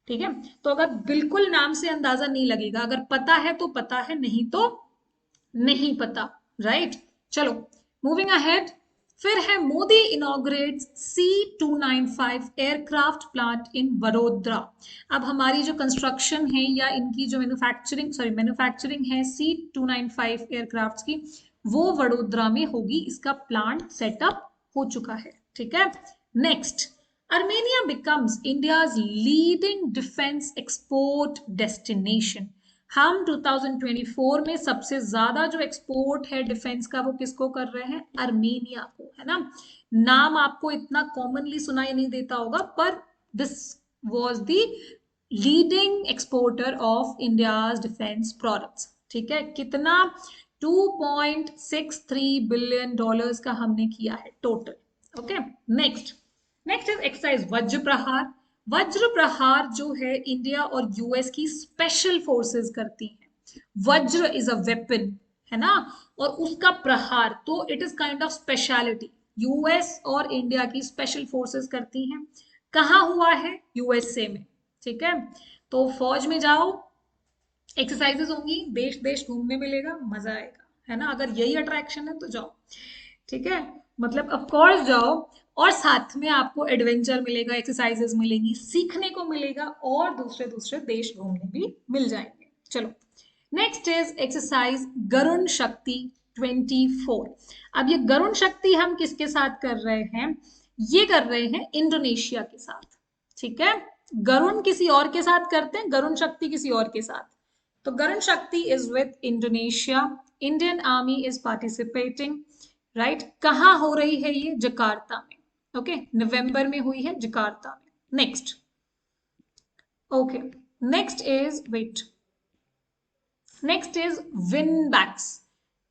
ठीक है, तो अगर बिल्कुल नाम से अंदाजा नहीं लगेगा, अगर पता है तो पता है, नहीं तो नहीं पता, राइट। चलो मूविंग अहेड, फिर है Modi inaugurates C295 aircraft plant in Vadodara. अब हमारी जो कंस्ट्रक्शन है या इनकी जो मैन्युफैक्चरिंग है C295 एयरक्राफ्ट की, वो वडोदरा में होगी, इसका प्लांट सेटअप हो चुका है। ठीक है, next, Armenia becomes India's leading defense export destination. हम 2024 में सबसे ज्यादा जो एक्सपोर्ट है डिफेंस का वो किसको कर रहे हैं? अर्मेनिया को, है ना। नाम आपको इतना कॉमनली सुनाई नहीं देता होगा, पर this was the leading exporter of India's defence products. ठीक है, कितना? $2.63 बिलियन का हमने किया है total. Okay, next is exercise वज्र प्रहार। वज्र प्रहार जो है इंडिया और यूएस की स्पेशल फोर्सेस करती हैं। वज्र इज अ वेपन, है ना, और उसका प्रहार तो it is kind of speciality, US और इंडिया की स्पेशल फोर्सेस करती हैं। कहाँ हुआ है? USA में। ठीक है, तो फौज में जाओ, एक्सरसाइजेस होंगी, देश देश घूमने मिलेगा, मजा आएगा, है ना। अगर यही अट्रैक्शन है तो जाओ। ठीक है, मतलब ऑफ कोर्स जाओ, और साथ में आपको एडवेंचर मिलेगा, एक्सरसाइजेस मिलेंगी, सीखने को मिलेगा, और दूसरे दूसरे देश घूमने भी मिल जाएंगे। चलो नेक्स्ट इज एक्सरसाइज गरुण शक्ति 24। अब ये गरुण शक्ति हम किसके साथ कर रहे हैं? ये कर रहे हैं इंडोनेशिया के साथ, ठीक है। गरुण किसी और के साथ करते हैं, गरुण शक्ति किसी और के साथ। तो गरुण शक्ति is with Indonesia, Indian army is participating, right. कहाँ हो रही है ये? जकार्ता में, ओके। नवंबर में हुई है जकार्ता में। Next, okay, next is wait, next is VINBAX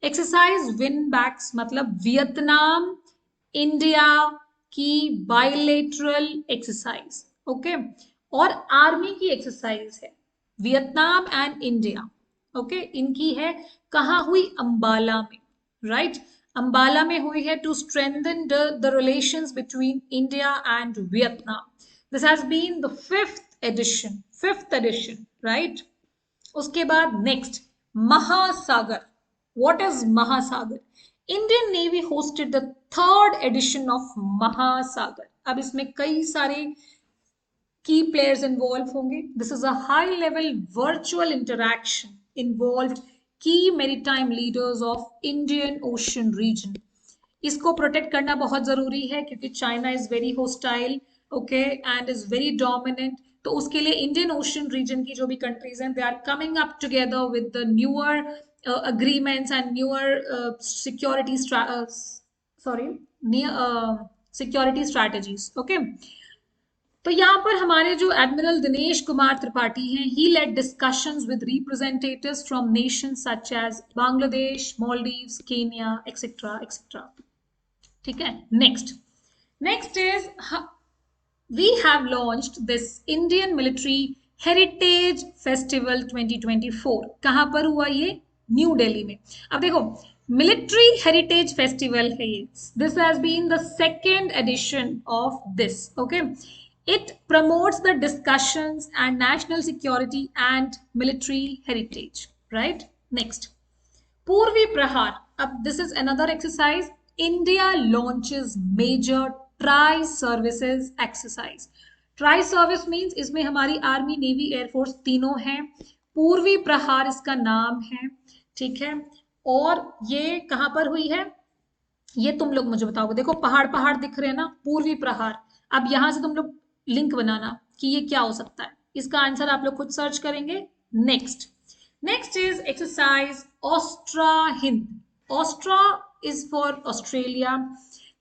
exercise. VINBAX मतलब वियतनाम इंडिया की बायलेटरल एक्सरसाइज, ओके। और आर्मी की एक्सरसाइज है, वियतनाम एंड इंडिया, ओके। इनकी है, कहाँ हुई? अंबाला में, राइट। अंबाला में हुई है to strengthen the relations between India and Vietnam. This has been the fifth edition, right. उसके बाद next, Mahasagar. What is Mahasagar? Indian navy hosted the third edition of Mahasagar. अब इसमें कई सारे की प्लेयर्स इन्वॉल्व होंगे। This is a high level virtual interaction involving maritime leaders of Indian ocean region. इसको protect करना बहुत जरूरी है क्योंकि China is very hostile, okay, and is very dominant. तो उसके लिए इंडियन ओशन रीजन की जो भी कंट्रीज हैं, they are coming up together with the newer agreements and newer security strategies, okay. तो यहाँ पर हमारे जो एडमिरल दिनेश कुमार त्रिपाठी हैं, he led discussions with representatives from nations such as Bangladesh, Maldives, Kenya, etcetera etcetera, ठीक है। Next is, we have launched this Indian Military Heritage Festival 2024। कहाँ पर हुआ ये? न्यू दिल्ली में। अब देखो, मिलिट्री हेरिटेज फेस्टिवल है ये, this has been the second edition of this, okay. It promotes the discussions and national security and military heritage, right. Next, Purvi Prahar. अब this is another exercise. India launches major tri services exercise. Tri service means इसमें हमारी army, navy, air force तीनों हैं। पूर्वी प्रहार इसका नाम है, ठीक है। और ये कहां पर हुई है? ये तुम लोग मुझे बताओगे। देखो पहाड़ पहाड़ दिख रहे हैं ना, पूर्वी प्रहार। अब यहां से तुम लोग लिंक बनाना कि ये क्या हो सकता है। इसका आंसर आप लोग खुद सर्च करेंगे। Next is exercise Austra Hind. Austra is for Australia,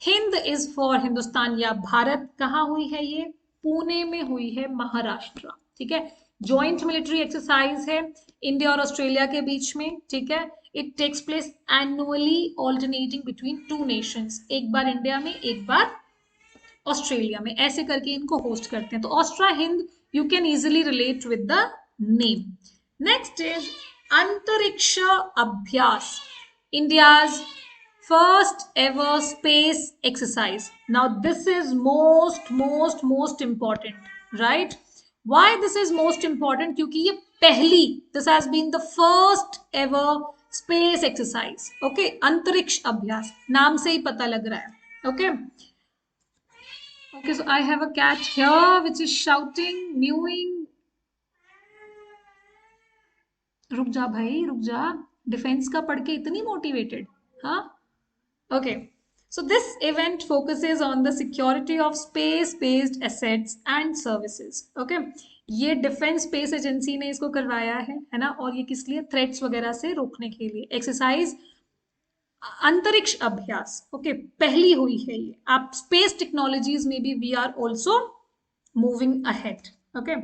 Hind is for Hindustan या भारत। कहाँ हुई है ये? पुणे में हुई है, महाराष्ट्र, ठीक है। ज्वाइंट मिलिट्री एक्सरसाइज है इंडिया और ऑस्ट्रेलिया के बीच में, ठीक है। It takes place annually alternating between two nations, एक बार इंडिया में एक बार ऑस्ट्रेलिया में, ऐसे करके इनको होस्ट करते हैं। तो Austra Hind you can easily relate with the name. Next is Antariksh Abhyas, India's first ever space exercise. Now this is most important, right? Why this is most important? क्योंकि ये पहली, this has been the first ever space exercise, okay? अंतरिक्ष अभ्यास, नाम से ही पता लग रहा है, okay? Okay, so I have a cat here which is shouting, mewing. रुक जा भाई, रुक जा, डिफेंस का पढ़ के इतनी मोटिवेटेड, हाँ। Okay, so this event focuses on the security of space-based assets and services. Okay, ये डिफेंस स्पेस एजेंसी ने इसको करवाया है ना। और ये किस लिए? थ्रेट्स वगैरह से रोकने के लिए। एक्सरसाइज अंतरिक्ष अभ्यास, ओके, पहली हुई है ये। आप स्पेस टेक्नोलॉजीज में भी we are also moving ahead, okay.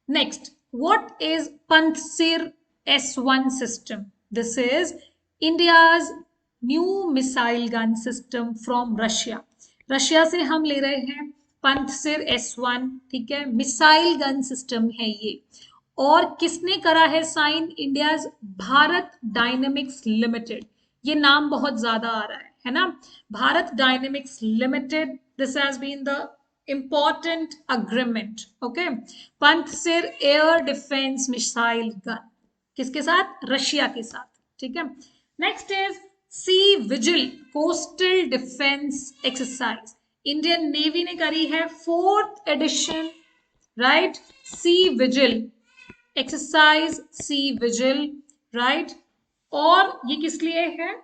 Next, what is Pantsir S1 system? This is India's new missile gun system from Russia. Russia से हम ले रहे हैं पंथसिर S1, ठीक है। मिसाइल गन सिस्टम है ये। और किसने करा है sign? India's Bharat dynamics limited. ये नाम बहुत ज्यादा आ रहा है ना, Bharat dynamics limited. This has been the important agreement, okay? Pantsir air defence missile gun किसके साथ? रशिया के साथ, ठीक है। Next is sea vigil coastal defence exercise. Indian navy ने करी है fourth edition, right. Sea vigil exercise, sea vigil, right. और ये किस लिए है?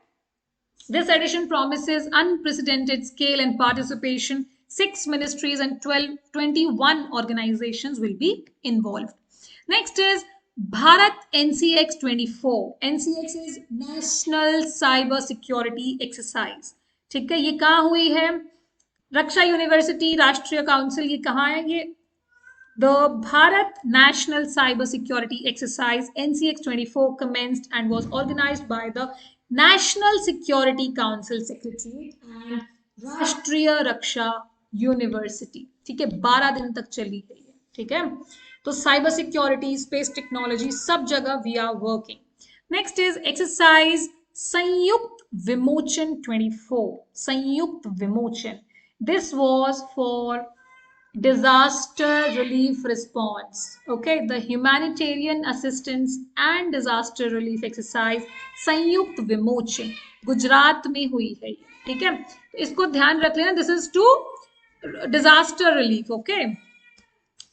This edition promises unprecedented scale and participation, 6 ministries and 21 organizations will be involved. Next is Bharat NCX 24. NCX is National Cyber Security Exercise. ठीक है, ये कहाँ हुई है? रक्षा यूनिवर्सिटी, राष्ट्रीय काउंसिल, ये कहाँ है? ये the Bharat National Cyber Security Exercise NCX 24 commenced and was organized by the National Security Council Secretariat and राष्ट्रीय रक्षा यूनिवर्सिटी. ठीक है, 12 दिन तक चली है ये. ठीक है, तो साइबर सिक्योरिटी, स्पेस टेक्नोलॉजी, सब जगह we are working. Next is exercise Sanyukt Vimochan 24. संयुक्त विमोचन, this was for disaster relief response. Okay, the humanitarian assistance and disaster relief exercise संयुक्त विमोचन गुजरात में हुई है. ठीक है, तो इसको ध्यान रख लेना. This is to disaster relief. Okay,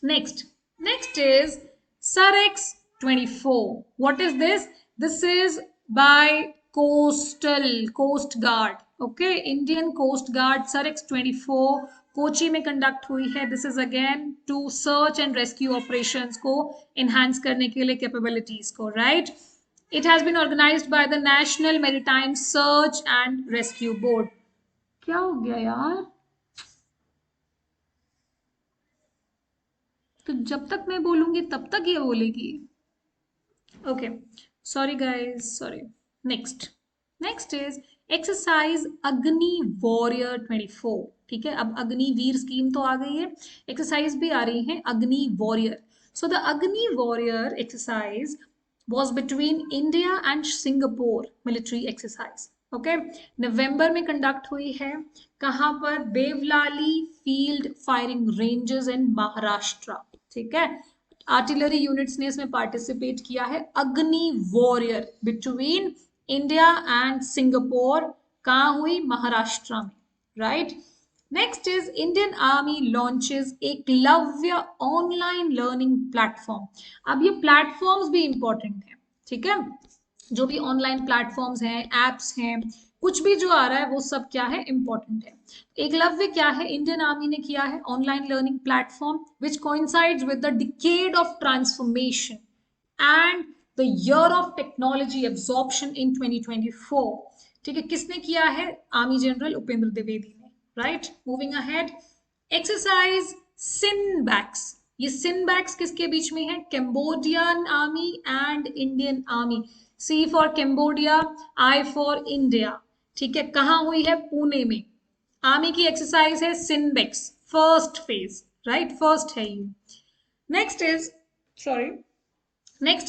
next is SAREX 24. What is this? This is by Coast Guard. Okay, Indian Coast Guard. SAREX 24 Kochi में कंडक्ट हुई है. This is again to search and rescue operations को enhance करने के लिए capabilities को. Right, it has been organised by the national maritime search and rescue board. क्या हो गया यार? तो जब तक मैं बोलूंगी तब तक ये बोलेगी. Okay, sorry guys, sorry. Next is exercise अग्नि वॉरियर 24. ठीक है, अब अग्निवीर स्कीम तो आ गई है, एक्सरसाइज भी आ रही है Agni warrior. So the Agni warrior exercise was between India and Singapore military exercise. Okay, नवंबर में कंडक्ट हुई है. कहाँ पर? Devlali field firing ranges in Maharashtra. ठीक है, आर्टिलरी यूनिट्स ने इसमें पार्टिसिपेट किया है. Agni warrior between India and Singapore. कहाँ हुई? महाराष्ट्र में. Right. Next is Indian army launches Eklavya online learning platform. अब ये प्लेटफॉर्म्स भी इंपॉर्टेंट है. ठीक है, जो भी ऑनलाइन प्लेटफॉर्म्स हैं, एप्स हैं, कुछ भी जो आ रहा है वो सब क्या है? इंपॉर्टेंट है. एकलव्य क्या है? इंडियन आर्मी ने किया है online learning platform which coincides with the decade of transformation and the year of technology absorption in 2024. ठीक है, किसने किया है? आर्मी जनरल उपेंद्र द्विवेदी ने. Right, moving ahead. Exercise CINBAX. ये सिनबैक्स किसके बीच में है? Cambodian army and Indian army. C for Cambodia, I for India. ठीक है, कहाँ हुई है? पुणे में. आर्मी की एक्सरसाइज है CINBAX, first phase. Right, first है ये. Next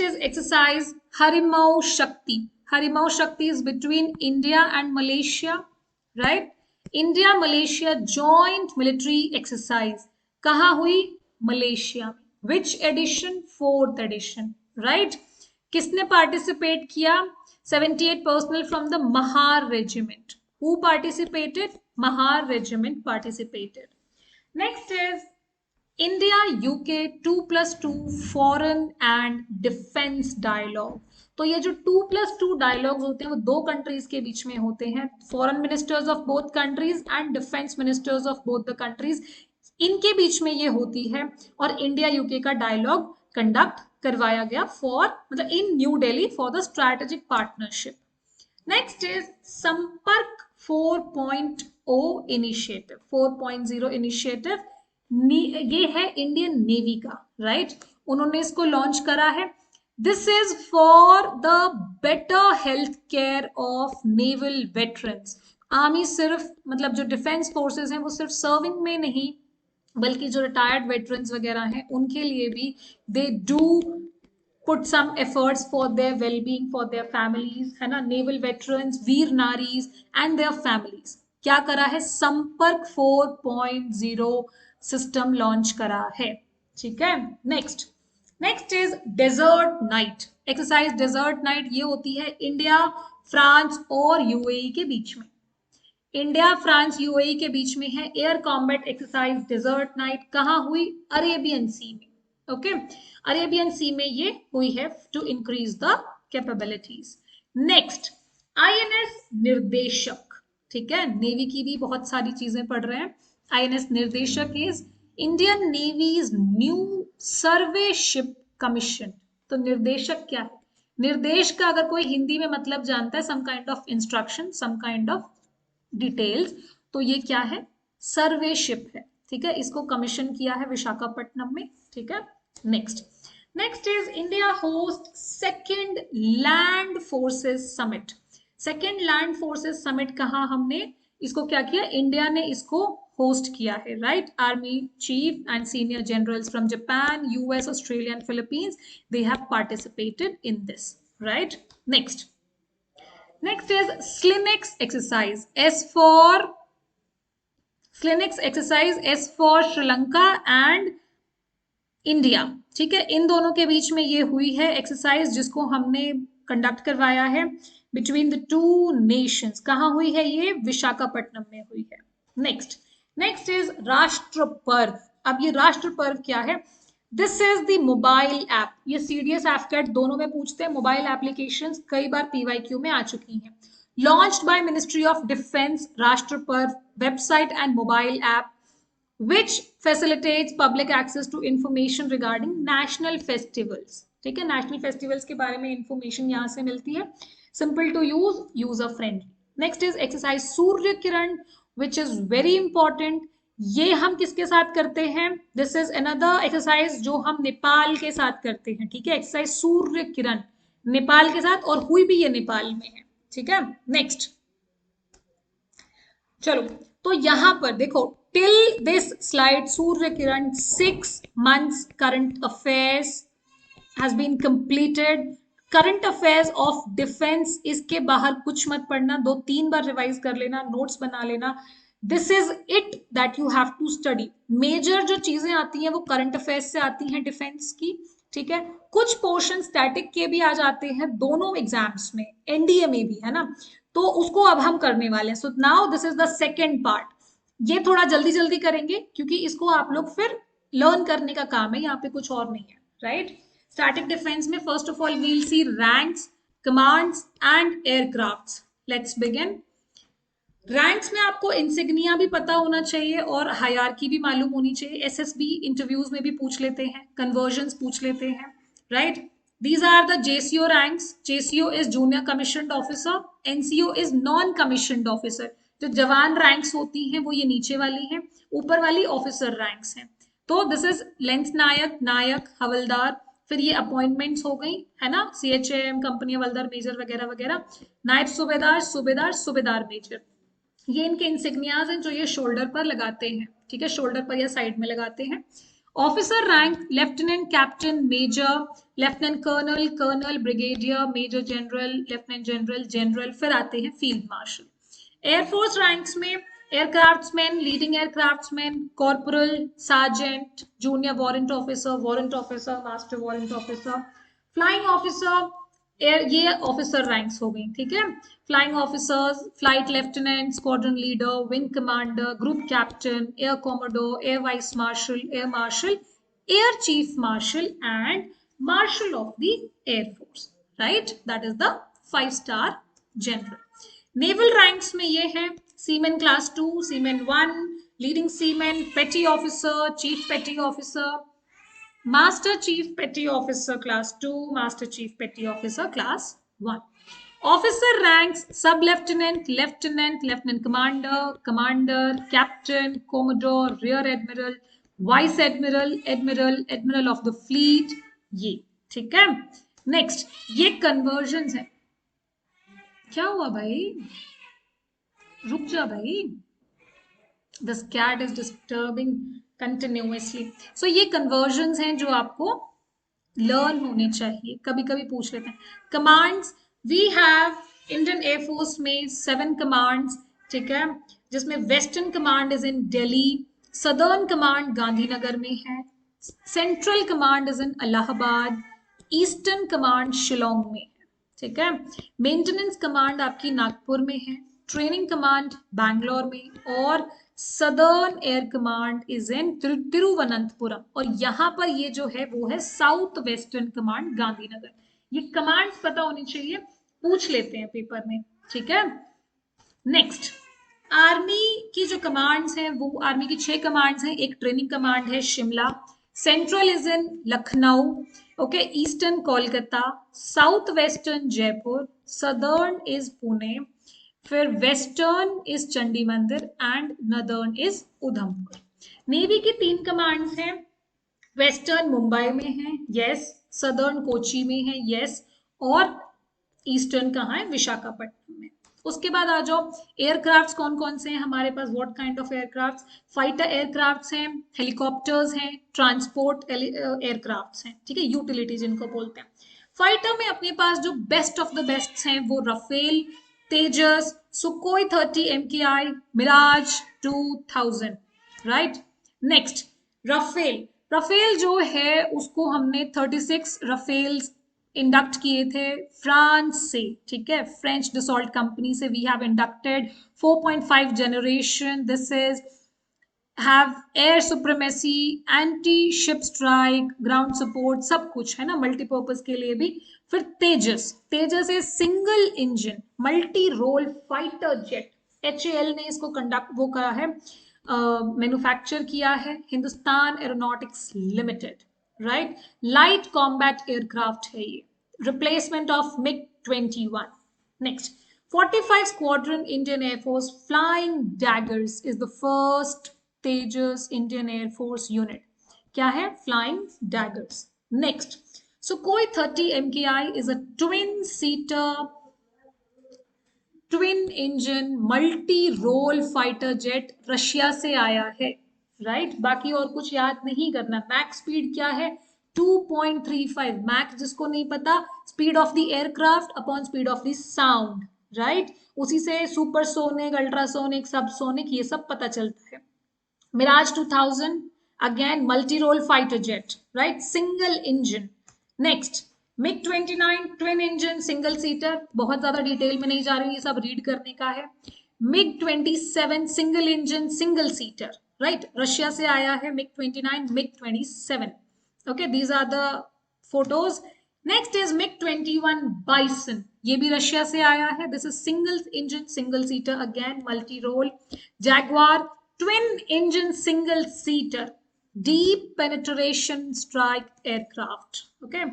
is exercise Harimau Shakti. Harimau Shakti is between India and Malaysia. Right, India Malaysia joint military exercise. कहाँ हुई? मलेशिया में. Which edition? 4th edition. Right, किसने पार्टिसिपेट किया? 78 personnel from the Mahar regiment. Who participated? Mahar regiment participated. Next is India UK 2+2 foreign and defence dialogue. तो ये जो 2+2 dialogues होते हैं वो दो कंट्रीज के बीच में होते हैं. Foreign ministers of both countries and defence ministers of both the countries, इनके बीच में ये होती है. और इंडिया यूके का डायलॉग कंडक्ट करवाया गया फॉर, मतलब in new Delhi for the strategic partnership. Next is Sampark 4.0 initiative. 4.0 initiative ये है इंडियन नेवी का. राइट, उन्होंने इसको लॉन्च करा है. This is for the better health care of naval veterans. Army सिर्फ, मतलब जो डिफेंस फोर्सेस हैं वो सिर्फ सर्विंग में नहीं, बल्कि जो रिटायर्ड वेटरन्स वगैरह हैं उनके लिए भी they do put some efforts for their wellbeing, for their families, है ना. नेवल वेटरन्स, वीर नारीज एंड देयर फैमिलीज. क्या करा है? संपर्क 4.0 सिस्टम लॉन्च करा है. ठीक है. Next is desert knight exercise. Desert knight ये होती है इंडिया, फ्रांस और यूएई के बीच में. इंडिया, फ्रांस, यूएई के बीच में है air combat exercise desert knight. कहाँ हुई? अरेबियन सी में. ओके, अरेबियन सी में ये हुई है to increase the capabilities. Next, INS Nirdeshak. ठीक है, नेवी की भी बहुत सारी चीजें पढ़ रहे हैं. INS Nirdeshak is Indian navy's new survey ship commission. तो निर्देशक क्या है? निर्देश का अगर कोई हिंदी में मतलब जानता है, some kind of instruction, some kind of details, तो ये क्या है? सर्वे शिप है। ठीक है, इसको कमीशन किया है विशाखापट्टनम में। ठीक है, next next is India host second land forces summit. Second land forces summit कहाँ हमने इसको क्या किया? इंडिया ने इसको होस्ट किया है, right? Army cheap and senior generals from Japan, US, Australia and Philippines, they have participated in this, right? Next is Slinix exercise. Slinix exercise S for Sri Lanka and India. ठीक है, इन दोनों के बीच में ये हुई है एक्सरसाइज जिसको हमने कंडक्ट करवाया है बिटवीन द टू नेशंस। कहाँ हुई है ये? विशाखापट्टनम में हुई है। नेक्स्ट इज राष्ट्र पर्व। अब ये राष्ट्र पर्व क्या है? This is the mobile app. ये सीडीएस एफकेट दोनों में पूछते हैं। मोबाइल एप्लीकेशंस कई बार पीवाईक्यू में आ चुकी हैं। Launched by ministry of defence, राष्ट्र पर्व website and mobile app which facilitates public access to information regarding national festivals। ठीक है, नेशनल फेस्टिवल्स के बारे में इंफॉर्मेशन यहाँ से मिलती है। Simple to use, user friendly. Next is exercise Surya Kiran which is very important. ये हम किसके साथ करते हैं? दिस इज अनदर एक्सरसाइज जो हम नेपाल के साथ करते हैं। ठीक है, एक्सरसाइज सूर्य किरण नेपाल के साथ, और हुई भी ये नेपाल में है। ठीक है, नेक्स्ट चलो, तो यहां पर देखो, till this slide Surya Kiran 6 months current affairs has been completed. Current affairs of defence, इसके बाहर कुछ मत पढ़ना, 2-3 बार रिवाइज कर लेना, नोट्स बना लेना। This is it that you have to study. Major जो चीजें आती हैं वो करंट अफेयर्स से आती हैं डिफेंस की। ठीक है, कुछ पोर्शन स्टैटिक के भी आ जाते हैं दोनों एग्जाम्स में, एनडीए में भी, है ना? तो उसको अब हम करने वाले हैं। So now this is the second part. ये थोड़ा जल्दी जल्दी करेंगे क्योंकि इसको आप लोग फिर लर्न करने का काम है, यहाँ पे कुछ और नहीं है, राइट? स्टैटिक डिफेंस में first of all we'll see ranks, commands and aircrafts. Let's begin. Ranks में आपको इंसिग्निया भी पता होना चाहिए और हायरार्की भी मालूम होनी चाहिए। एसएसबी इंटरव्यूज में भी पूछ लेते हैं, कन्वर्जन्स पूछ लेते हैं, right? These are the JCO ranks. JCO is junior commissioned officer, NCO is non commissioned officer। जो जवान रैंक्स होती हैं वो ये नीचे वाली हैं, ऊपर वाली ऑफिसर रैंक्स हैं। तो दिस इज लेंस नायक, नायक, हवलदार, फिर ये अपॉइंटमेंट्स हो गई, है ना? CHM कंपनी हवलदार मेजर वगैरह वगैरह, नायब सूबेदार, सूबेदार, सूबेदार मेजर। ये इनके इंसिग्नियाज हैं जो ये शोल्डर पर लगाते हैं। ठीक है, शोल्डर पर या साइड में लगाते हैं। Officer rank lieutenant, captain, major, lieutenant colonel, colonel, brigadier, major general, lieutenant general, general, फिर आते हैं फील्ड मार्शल। एयरफोर्स रैंक्स में aircraftsman, leading aircraftsman, corporal, sergeant, junior warrant officer, master warrant officer, flying officer, air, ये officer ranks हो गई। ठीक है, flying officers, flight lieutenant, squadron leader, wing commander, group captain, air commodore, air vice marshal, air chief marshal and marshal of the air force, right? That is the 5-star general. Naval ranks में ये है सीमेन class 2, सीमेन 1, leading सीमेन, पेटी officer, chief पेटी officer, Master Chief Petty Officer Class 2, Master Chief Petty Officer Class 1. Officer ranks Sub Lieutenant, Lieutenant, Lieutenant Commander, Commander, Captain, Commodore, Rear Admiral, Vice Admiral, Admiral, Admiral of the Fleet, ये। ठीक है, next ये conversion है। क्या हुआ भाई? रुक जा भाई, This cat is disturbing continuously. So ये conversions हैं जो आपको learn होने चाहिए, कभी कभी पूछ लेते हैं। Commands, we have Indian Air Force में 7 commands, ठीक है, जिसमें Western Command is in Delhi, Southern Command Gandhinagar में है, Central Command is in Allahabad, Eastern Command Shillong में है। ठीक है, मेंटेनेंस कमांड आपकी नागपुर में है, ट्रेनिंग कमांड बैंगलोर में, और southern air command is in Thiruvananthapuram, और यहाँ पर ये जो है वो है साउथ वेस्टर्न कमांड गांधीनगर। ये कमांड्स पता होनी चाहिए, पूछ लेते हैं पेपर में। ठीक है, नेक्स्ट आर्मी की जो कमांड्स हैं वो आर्मी की 6 कमांड्स हैं। एक ट्रेनिंग कमांड है Shimla, central is in Lucknow, okay, eastern Kolkata, south western Jaipur, southern is Pune, फिर वेस्टर्न इज चंडी मंदिर and northern is Udhampur. Navy की 3 कमांड्स हैं। वेस्टर्न मुंबई में है, यस, सदर्न कोची में है, यस, और ईस्टर्न कहाँ है, विशाखापट्टनम में। उसके बाद आ जाओ, एयरक्राफ्ट्स कौन कौन से हैं हमारे पास, what kind of aircrafts, fighter aircrafts हैं, हेलीकॉप्टर्स हैं, ट्रांसपोर्ट एयरक्राफ्ट्स हैं, ठीक है, यूटिलिटी जिनको बोलते हैं। फाइटर में अपने पास जो बेस्ट ऑफ द बेस्ट हैं वो Rafale, Tejas, Sukhoi 30 MKI, Mirage 2000, right. Next, Rafale. Rafale जो है उसको हमने 36 रफेल्स इंडक्ट किए थे फ्रांस से, ठीक है, फ्रेंच डिसॉल्ट कंपनी से we have inducted 4.5 generation. This is have air supremacy, anti ship strike, ground support, सब कुछ है ना, मल्टीपर्पज के लिए भी। फिर तेजस, तेजस है single engine multi role fighter jet, HAL ने इसको कंडक्ट वो करा है, मैन्युफैक्चर किया है, Hindustan aeronautics limited, right. Light combat aircraft है ये, replacement of MiG-21। Next, 45 Squadron Indian Air Force Flying Daggers is the first Tejas Indian Air Force unit. क्या है, Flying Daggers. Next, Sukhoi 30 MKI is a twin-seater twin engine multi role fighter jet, Russia से आया है, right. बाकी और कुछ याद नहीं करना। मैक्स स्पीड क्या है, 2.35 मैक्स, जिसको नहीं पता, speed of the aircraft upon speed of the sound, right. उसी से सुपरसोनिक, अल्ट्रासोनिक, सबसोनिक, ये सब पता चलता है। Mirage 2000, again multi role fighter jet, right, single engine. Next, MiG-29 twin engine single seater, बहुत ज्यादा डिटेल में नहीं जा रही, ये सब रीड करने का है। MiG-27 single engine single seater, right, Russia से आया है MiG-29, MiG-27, okay, these are the photos. Next is MiG-21 Bison, ये भी रशिया से आया है, this is single engine single seater, again multi role. Jaguar twin engine single seater, deep penetration strike aircraft, okay.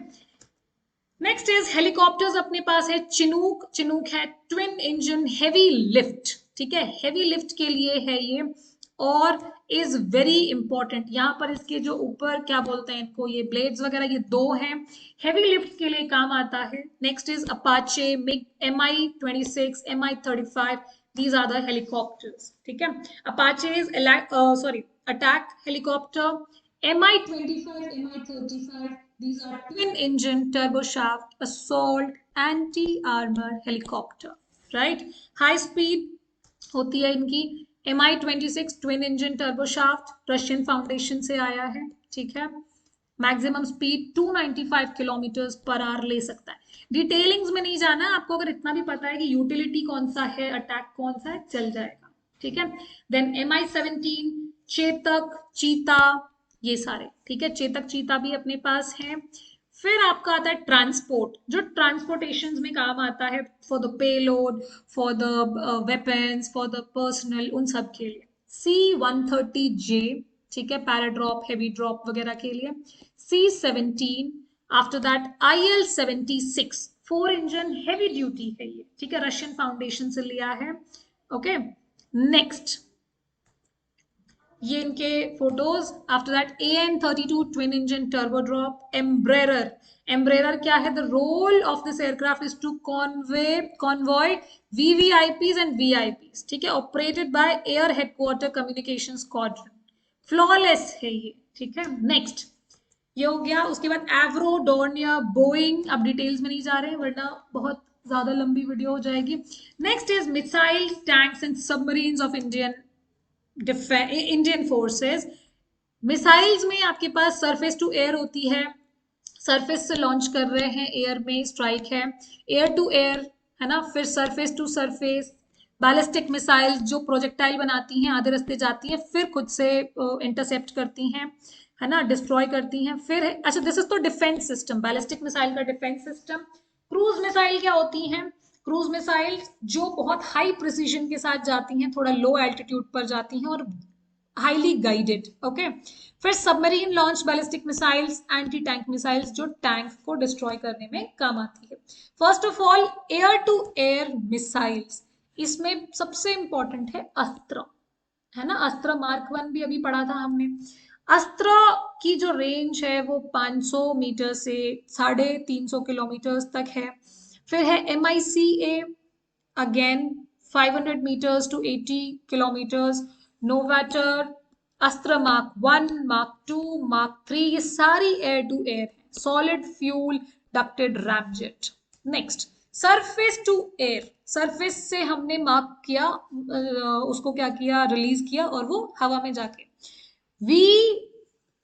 Next is helicopters, अपने पास है Chinook, Chinook है twin engine heavy lift, ठीक है, हेवी लिफ्ट के लिए है ये, और इज वेरी इंपॉर्टेंट। यहाँ पर इसके जो ऊपर क्या बोलते हैं इनको, ये ब्लेड्स वगैरह ये 2 हैं, हेवी लिफ्ट के लिए काम आता है। Next is Apache, MiG, Mi-26, Mi-35, these are the helicopters, ठीक है। Apache is sorry attack helicopter, Mi-25, Mi-35, these are twin engine turboshaft assault anti-armor helicopter, right, high speed होती है इनकी। Mi-26 twin engine turboshaft Russian foundation से आया है, ठीक है। Maximum speed 295 kilometre per hour ले सकता है। डिटेलिंग्स में नहीं जाना, आपको अगर इतना भी पता है कि यूटिलिटी कौन सा है, अटैक कौन सा है, चल जाएगा, ठीक है। देन Mi-17, चेतक, चीता, ये सारे, ठीक है, चेतक चीता भी अपने पास है। फिर आपका आता है ट्रांसपोर्ट, जो ट्रांसपोर्टेशन में काम आता है, for the payload, for the weapons, for the personal, उन सब के लिए। C-130J, ठीक है, पैराड्रॉप, हेवी ड्रॉप वगैरह के लिए। C-17, after that IL-76 4 engine heavy duty है ये, ठीक है, रशियन फाउंडेशन से लिया है, ओके। नेक्स्ट, ये इनके photos. After that AN-32 twin engine turboprop, Embraer, Embraer क्या है, the role of this aircraft is to convoy VVIPs and VIPs, ठीक है, operated by air headquarter communication squadron, flawless है ये, ठीक है। नेक्स्ट, ये हो गया। उसके बाद एवरो, डोर्नियर, बोइंग, अब डिटेल्स में नहीं जा रहे हैं वरना बहुत ज्यादा लंबी वीडियो हो जाएगी। Next is missiles, tanks and submarines of Indian forces. Missiles में आपके पास सरफेस टू एयर होती है, सरफेस से लॉन्च कर रहे हैं, एयर में स्ट्राइक है, एयर टू एयर है ना, फिर surface to surface, ballistic missiles जो प्रोजेक्टाइल बनाती हैं, आधे रास्ते जाती हैं, फिर खुद से इंटरसेप्ट करती हैं, है ना, डिस्ट्रॉय करती हैं। फिर अच्छा, दिस इज तो डिफेंस सिस्टम, बैलिस्टिक मिसाइल का डिफेंस सिस्टम। क्रूज मिसाइल क्या होती हैं, क्रूज मिसाइल्स जो बहुत हाई प्रिसीजन के साथ जाती हैं, थोड़ा लो एल्टीट्यूड पर जाती हैं और हाईली गाइडेड। ओके, फिर submarine launch ballistic missiles, anti tank missiles जो टैंक को डिस्ट्रॉय करने में काम आती है। First of all air to air missiles, इसमें सबसे इंपॉर्टेंट है अस्त्र, है ना। अस्त्र मार्क 1 भी अभी पढ़ा था हमने। अस्त्र की जो रेंज है वो 500 मीटर से 350 किलोमीटर तक है। फिर है MICA, again 500 meters to 80 kilometers। Novator, Astra mark 1, mark 2, mark 3, ये सारी एयर टू एयर है। Solid fuel ducted ramjet. Next surface to air, surface से हमने मार्क किया, उसको क्या किया, रिलीज किया और वो हवा में जाके V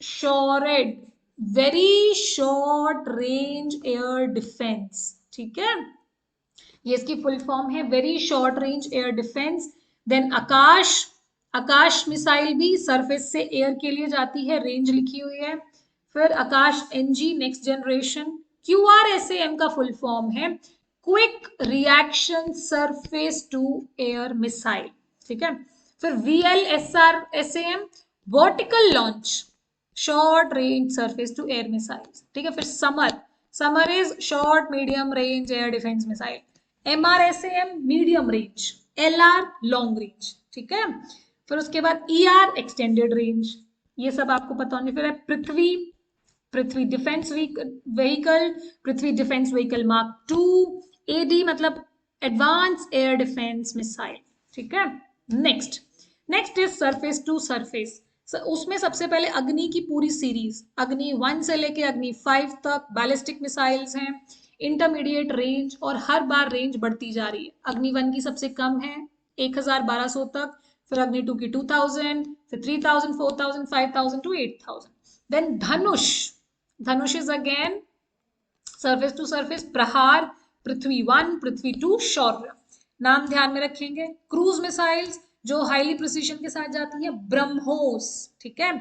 SHORAD, very short range air defence. ठीक है, ये इसकी फुल फॉर्म है, very short range air defence. Then Akash, Akash missile भी सरफेस से एयर के लिए जाती है, रेंज लिखी हुई है। फिर Akash NG next generation. QRSAM का फुल फॉर्म है quick reaction surface to air missile. ठीक है, फिर VLSRSAM vertical launch short range surface to air missile. ठीक है, फिर summer, summer is short medium range air defence missile. MRSAM medium range, LR long range. ठीक है, फिर उसके बाद ER एक्सटेंडेड रेंज, ये सब आपको पता होने। फिर है Prithvi, Prithvi defence vehicle, Prithvi defence vehicle mark 2। AD मतलब एडवांस एयर डिफेंस मिसाइल। ठीक है, next, next is surface to surface. उसमें सबसे पहले अग्नि की पूरी सीरीज, अग्नि 1 से लेके अग्नि 5 तक बैलिस्टिक मिसाइल्स हैं, इंटरमीडिएट रेंज, और हर बार रेंज बढ़ती जा रही है। अग्नि 1 की सबसे कम है 1200 तक, फिर अग्नि 2 की 2000, फिर 3000, 4000, 5000 to 8000। Then Dhanush, Dhanush is again surface to surface. Prahaar, Prithvi 1, पृथ्वी 2, शौर्य। नाम ध्यान में रखेंगे। क्रूज मिसाइल्स जो हाईली प्रिसीजन के साथ जाती है, ब्रह्मोस। ठीक है,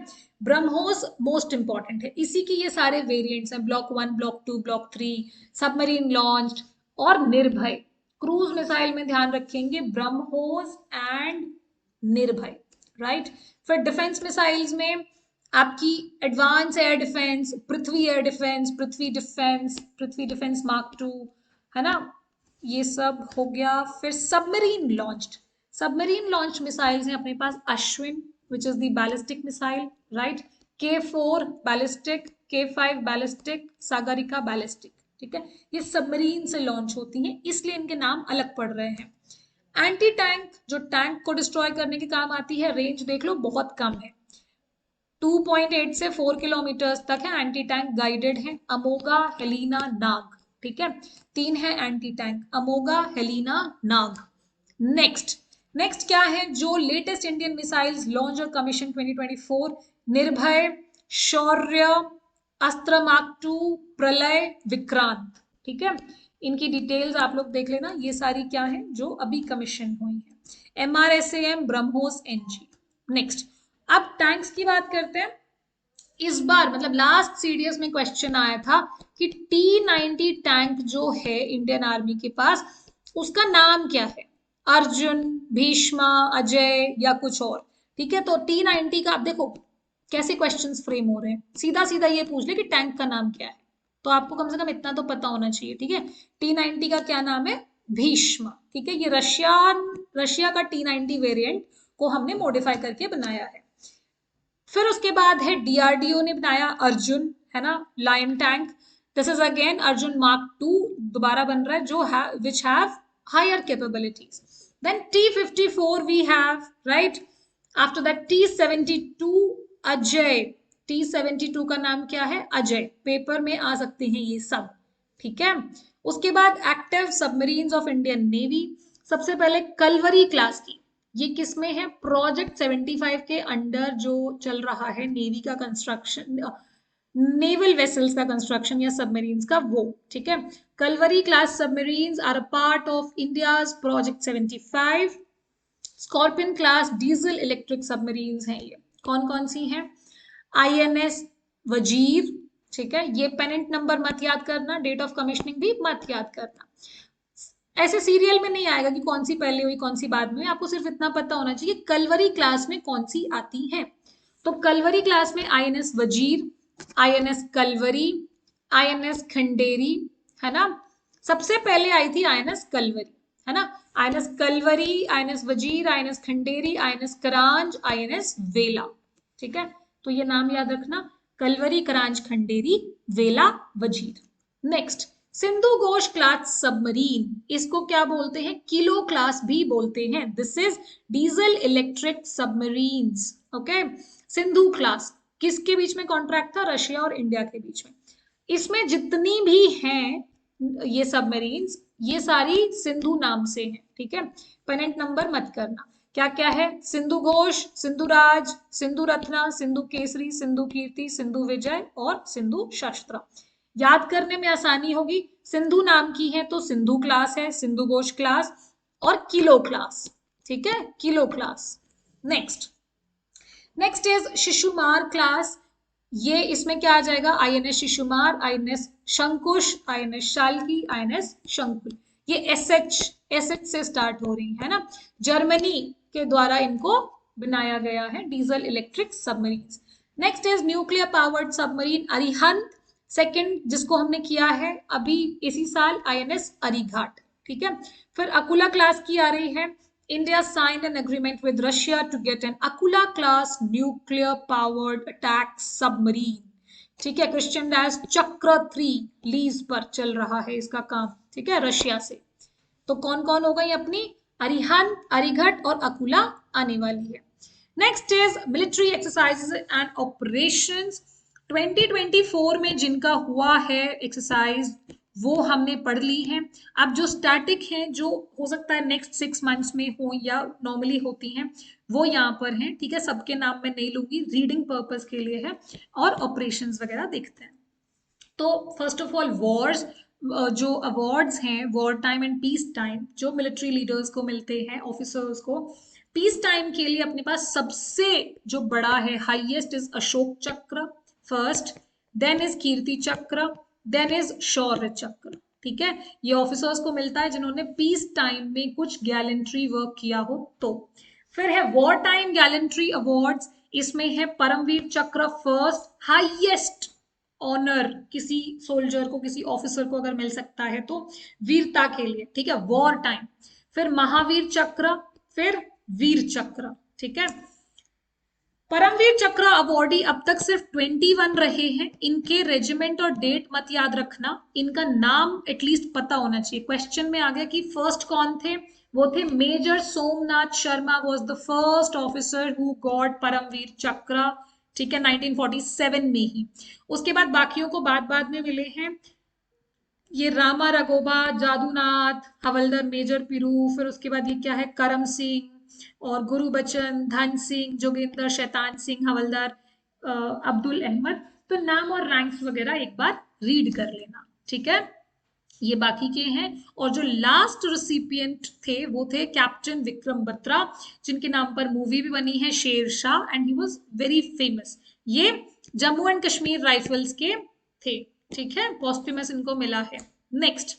ब्रह्मोस मोस्ट इंपॉर्टेंट है, इसी की ये सारे वेरिएंट्स हैं, block 1, block 2, block 3, submarine launched और निर्भय। क्रूज मिसाइल में ध्यान रखेंगे ब्रह्मोस एंड निर्भय, राइट। फिर डिफेंस मिसाइल्स में आपकी advance air defence, Prithvi air defence, Prithvi defence, Prithvi defence mark 2, है ना, ये सब हो गया। फिर submarine launched, submarine launch missiles हैं अपने पास, Ashwin which is the ballistic missile, right, K4 ballistic, K5 ballistic, Sagarika ballistic. ठीक है, ये सबमरीन से लॉन्च होती हैं, इसलिए इनके नाम अलग पड़ रहे हैं। एंटी टैंक जो टैंक को डिस्ट्रॉय करने के काम आती है, रेंज देख लो बहुत कम है, 2.8 से 4 किलोमीटर तक है। एंटी टैंक गाइडेड है, अमोगा, हेलिना, नाग। ठीक है, 3 है एंटी टैंक, अमोगा, हेलिना, नाग। नेक्स्ट, नेक्स्ट क्या है, जो लेटेस्ट इंडियन मिसाइल्स लॉन्च और कमीशन 2024, निर्भय, शौर्य, अस्त्र मार्क 2, प्रलय, विक्रांत। ठीक है, इनकी डिटेल्स आप लोग देख लेना, ये सारी क्या है जो अभी कमीशन हुई है। MRSAM, BrahMos, NG। नेक्स्ट, अब टैंक्स की बात करते हैं। इस बार मतलब लास्ट CDS में क्वेश्चन आया था कि T90 टैंक जो है इंडियन आर्मी के पास, उसका नाम क्या है, अर्जुन, भीष्मा, अजय या कुछ और। ठीक है, तो T90 का आप देखो कैसे क्वेश्चंस फ्रेम हो रहे हैं, सीधा सीधा ये पूछ ले कि टैंक का नाम क्या है, तो आपको कम से कम इतना तो पता होना चाहिए। ठीक है, T90 का क्या नाम है, भीष्मा। ठीक है, ये रशिया का T90 वेरिएंट को हमने मॉडिफाई करके बनाया है। फिर उसके बाद है DRDO ने बनाया अर्जुन, है ना, lion tank. This is again Arjun mark 2 दोबारा बन रहा है, जो which have higher capabilities. Then T54 we have, right. After that T72 Ajay, T72 का नाम क्या है, अजय। पेपर में आ सकते हैं ये सब। ठीक है, उसके बाद active submarines of Indian navy. सबसे पहले कलवरी क्लास की, ये किस में है, प्रोजेक्ट 75 के अंडर जो चल रहा है नेवी का कंस्ट्रक्शन, नेवल वेसल्स का कंस्ट्रक्शन या सबमरीन्स का, वो। ठीक है, Kalvari class submarines are a part of India's project 75। Scorpion class diesel electric submarines हैं, ये कौन कौन सी हैं, INS वजीर। ठीक है, ये पेनेंट नंबर मत याद करना, डेट ऑफ कमीशनिंग भी मत याद करना। ऐसे सीरियल में नहीं आएगा कि कौन सी पहले हुई कौन सी बाद में हुई, आपको सिर्फ इतना पता होना चाहिए कलवरी क्लास में कौन सी आती है। तो कलवरी क्लास में आईएनएस वजीर, आईएनएस कलवरी, आईएनएस खंडेरी, है ना। सबसे पहले आई थी आईएनएस कलवरी, है ना। आईएनएस कलवरी, आईएनएस वजीर, आईएनएस खंडेरी, आईएनएस करांज, आईएनएस वेला। ठीक है, तो ये नाम याद रखना, कलवरी, करांज, खंडेरी, वेला, वजीर। Next, Sindhu Ghosh class submarine, इसको क्या बोलते हैं, किलो क्लास भी बोलते हैं। This is diesel electric submarines. Okay, Sindhu class किसके बीच में कॉन्ट्रैक्ट था, रशिया और इंडिया के बीच में। इसमें जितनी भी हैं ये सबमरीन्स, ये सारी सिंधु नाम से हैं। ठीक है, पेनेंट नंबर मत करना। क्या क्या है, सिंधु घोष, सिंधु राज, सिंधु रत्ना, सिंधु केसरी, सिंधु कीर्ति, सिंधु विजय और सिंधु शस्त्र। याद करने में आसानी होगी, सिंधु नाम की है तो सिंधु क्लास है, सिंधु घोष क्लास और किलो क्लास। ठीक है, kilo class. Next, next is Shishumar class. ये इसमें क्या आ जाएगा, INS Shishumar, INS Shankush, INS Shalki, INS Shankul. ये एसएच से स्टार्ट हो रही है ना, जर्मनी के द्वारा इनको बनाया गया है, diesel electric submarine. Next is nuclear powered submarine Arihant second, जिसको हमने किया है अभी इसी साल, आईएनएस अरिघाट। ठीक है, फिर अकुला क्लास की आ रही है, India signed an agreement with Russia to get an Akula class nuclear powered attack submarine. ठीक है, क्रिश्चियन डैश चक्र 3 लीज पर चल रहा है इसका काम। ठीक है, रशिया से। तो कौन कौन हो गई अपनी, अरिहंत, अरिघट और अकुला आने वाली है। Next is military exercises and operations. 2024 में जिनका हुआ है एक्सरसाइज वो हमने पढ़ ली है। अब जो स्टैटिक हैं, जो हो सकता है नेक्स्ट 6 मंथ्स में हो या नॉर्मली होती हैं, वो यहाँ पर हैं। ठीक है, सबके नाम मैं नहीं लूंगी, रीडिंग पर्पस के लिए है। और ऑपरेशंस वगैरह देखते हैं। तो फर्स्ट ऑफ ऑल वॉर्स, जो अवार्ड्स हैं war time and peace time, जो मिलिट्री लीडर्स को मिलते हैं, ऑफिसर्स को, पीस टाइम के लिए अपने पास सबसे जो बड़ा है, हाईएस्ट इज अशोक चक्र फर्स्ट, देन इज कीर्ति चक्र, देन इज शौर्य चक्र। ठीक है, ये ऑफिसर्स को मिलता है जिन्होंने पीस टाइम में कुछ गैलेंट्री वर्क किया हो। तो फिर है वॉर टाइम गैलेंट्री अवार्ड्स, इसमें है परमवीर चक्र फर्स्ट, हाईएस्ट ऑनर किसी सोल्जर को, किसी ऑफिसर को अगर मिल सकता है तो वीरता के लिए। ठीक है, वॉर टाइम। फिर महावीर चक्र, फिर वीर चक्र। ठीक है, परमवीर चक्र अवॉर्डी अब तक सिर्फ 21 रहे हैं। इनके रेजिमेंट और डेट मत याद रखना, इनका नाम एटलीस्ट पता होना चाहिए। क्वेश्चन में आ गया कि फर्स्ट कौन थे, वो थे major Somnath Sharma was the first officer who got Paramvir Chakra. ठीक है, 1947 में ही। उसके बाद बाकियों को बाद में मिले हैं, ये रामा रघोबा, जादूनाथ हवलदार, मेजर पिरू, फिर उसके बाद ये क्या है, करम सिंह और गुरुबचन, धन सिंह, जोगेंद्र, शैतान सिंह हवलदार, अब्दुल अहमद। तो नाम और रैंक्स वगैरह एक बार रीड कर लेना। ठीक है, ये बाकी के हैं। और जो लास्ट रिसिपिएंट थे वो थे कैप्टन विक्रम बत्रा, जिनके नाम पर मूवी भी बनी है Sher Shah, and he was very famous. ये जम्मू एंड कश्मीर राइफल्स के थे। ठीक है, पॉस्ट्यूमस इनको मिला है। Next,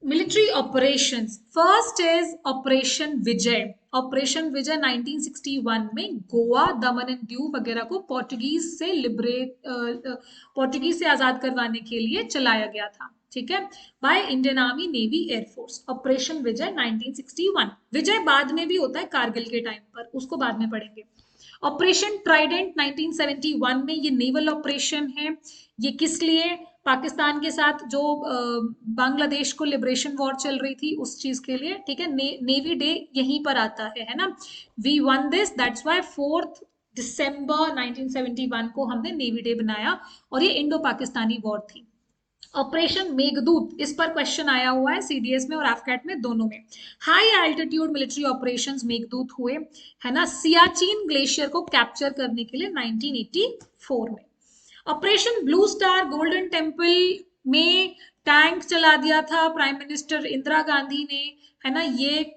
military operations, first is operation Vijay. Operation Vijay 1961 में गोवा, दमन एंड दीव वगैरह को पोर्टुगीज से आजाद करवाने के लिए चलाया गया था। ठीक है, by Indian army, navy, air force. Operation Vijay 1961। Vijay बाद में भी होता है कारगिल के टाइम पर, उसको बाद में पढ़ेंगे। ऑपरेशन ट्राइडेंट 1971 में, ये नेवल ऑपरेशन है। ये किस लिए, पाकिस्तान के साथ जो बांग्लादेश को लिबरेशन वॉर चल रही थी उस चीज के लिए। ठीक है, नेवी डे यहीं पर आता है ना, we won this, that's why 4 December 1971 को हमने नेवी डे बनाया, और ये इंडो पाकिस्तानी वॉर थी। ऑपरेशन मेघदूत, इस पर क्वेश्चन आया हुआ है सीडीएस में और एफकैट में, दोनों में। High altitude military operations Meghdoot हुए, है ना, सियाचिन ग्लेशियर को कैप्चर करने के लिए 1984 में। Operation blue star golden temple में टैंक चला दिया था प्राइम मिनिस्टर इंदिरा गांधी ने, है ना, ये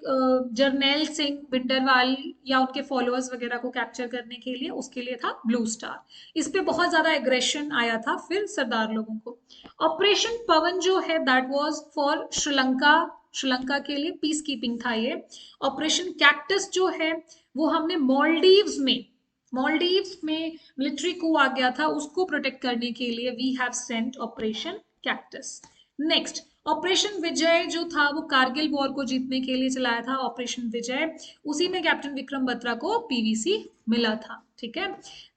जर्नैल सिंह भिंडरवाल या उनके फॉलोअर्स वगैरह को कैप्चर करने के लिए, उसके लिए था ब्लू स्टार। इस पे बहुत ज्यादा एग्रेशन आया था फिर सरदार लोगों को। ऑपरेशन पवन जो है that was for Sri Lanka, Sri Lanka के लिए पीस कीपिंग था ये। ऑपरेशन कैक्टस जो है वो हमने मालदीव्स में, मालदीव्स में मिलिट्री coup आ गया था, उसको प्रोटेक्ट करने के लिए we have sent operation cactus. Next operation Vijay जो था वो कारगिल वॉर को जीतने के लिए चलाया था, ऑपरेशन विजय। उसी में कैप्टन विक्रम बत्रा को पीवीसी मिला था, ठीक है।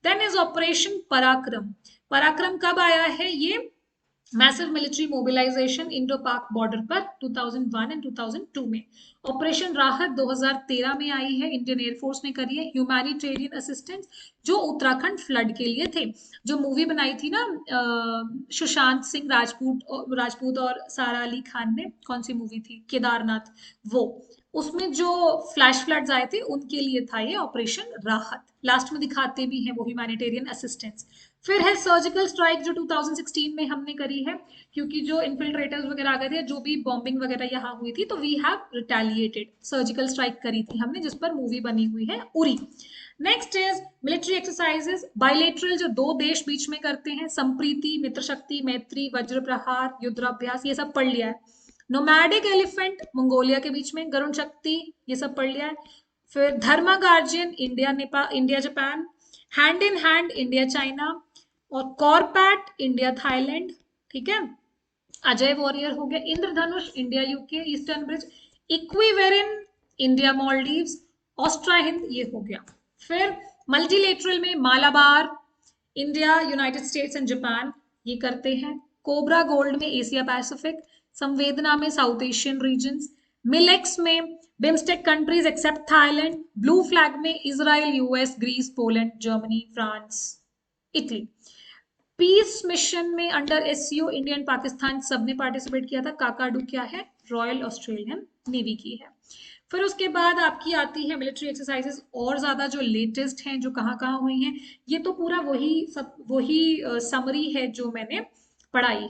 देन इज ऑपरेशन पराक्रम। पराक्रम कब आया है? ये मैसिव मिलिट्री मोबिलाइजेशन इंडो पाक बॉर्डर पर 2001 एंड 2002 में। ऑपरेशन राहत 2013 में आई है, इंडियन एयरफोर्स ने करी है। ह्यूमैनिटेरियन असिस्टेंस जो उत्तराखंड फ्लड के लिए थे, जो मूवी बनाई थी ना सुशांत सिंह राजपूत और सारा अली खान ने, कौन सी मूवी थी, केदारनाथ, वो उसमें जो फ्लैश फ्लड्स आए थे उनके लिए था ये ऑपरेशन राहत। लास्ट में दिखाते भी हैं वो ह्यूमैनिटेरियन असिस्टेंस। फिर है सर्जिकल स्ट्राइक जो 2016 में हमने करी है, क्योंकि जो इन्फिल्ट्रेटर्स वगैरह आ गए थे, जो भी बॉम्बिंग वगैरह यहाँ हुई थी, तो we have retaliated, surgical strike करी थी हमने, जिस पर मूवी बनी हुई है Uri. Next is military exercises bilateral, जो दो देश बीच में करते हैं, संप्रीति, मित्र शक्ति, मैत्री, वज्र प्रहार, युद्धाभ्यास, ये सब पढ़ लिया है। नोमैडिक एलिफेंट मंगोलिया के बीच में, गरुण शक्ति, ये सब पढ़ लिया है। फिर Dharma guardian India Nepal, India Japan, hand in hand India China, और कॉरपैट इंडिया थाईलैंड, ठीक है। अजय वॉरियर हो गया, Indradhanush India UK, eastern bridge, Ekuverin India Maldives, Austra Hind, ये हो गया। फिर मल्टीलेटरल में Malabar India United States and Japan, ये करते हैं। कोबरा गोल्ड में एशिया पैसिफिक, संवेदना में साउथ एशियन रीजन्स, मिलेक्स में BIMSTEC countries except Thailand, blue flag में Israel, US, Greece, Poland, Germany, France, Italy. Peace mission में under SCO India and Pakistan सबने participate किया था। काकाडू क्या है? रॉयल ऑस्ट्रेलियन नेवी की है। फिर उसके बाद आपकी आती है मिलिट्री एक्सरसाइजेस और ज्यादा जो लेटेस्ट हैं, जो कहाँ कहाँ हुई हैं, ये तो पूरा वही समरी है जो मैंने पढ़ाई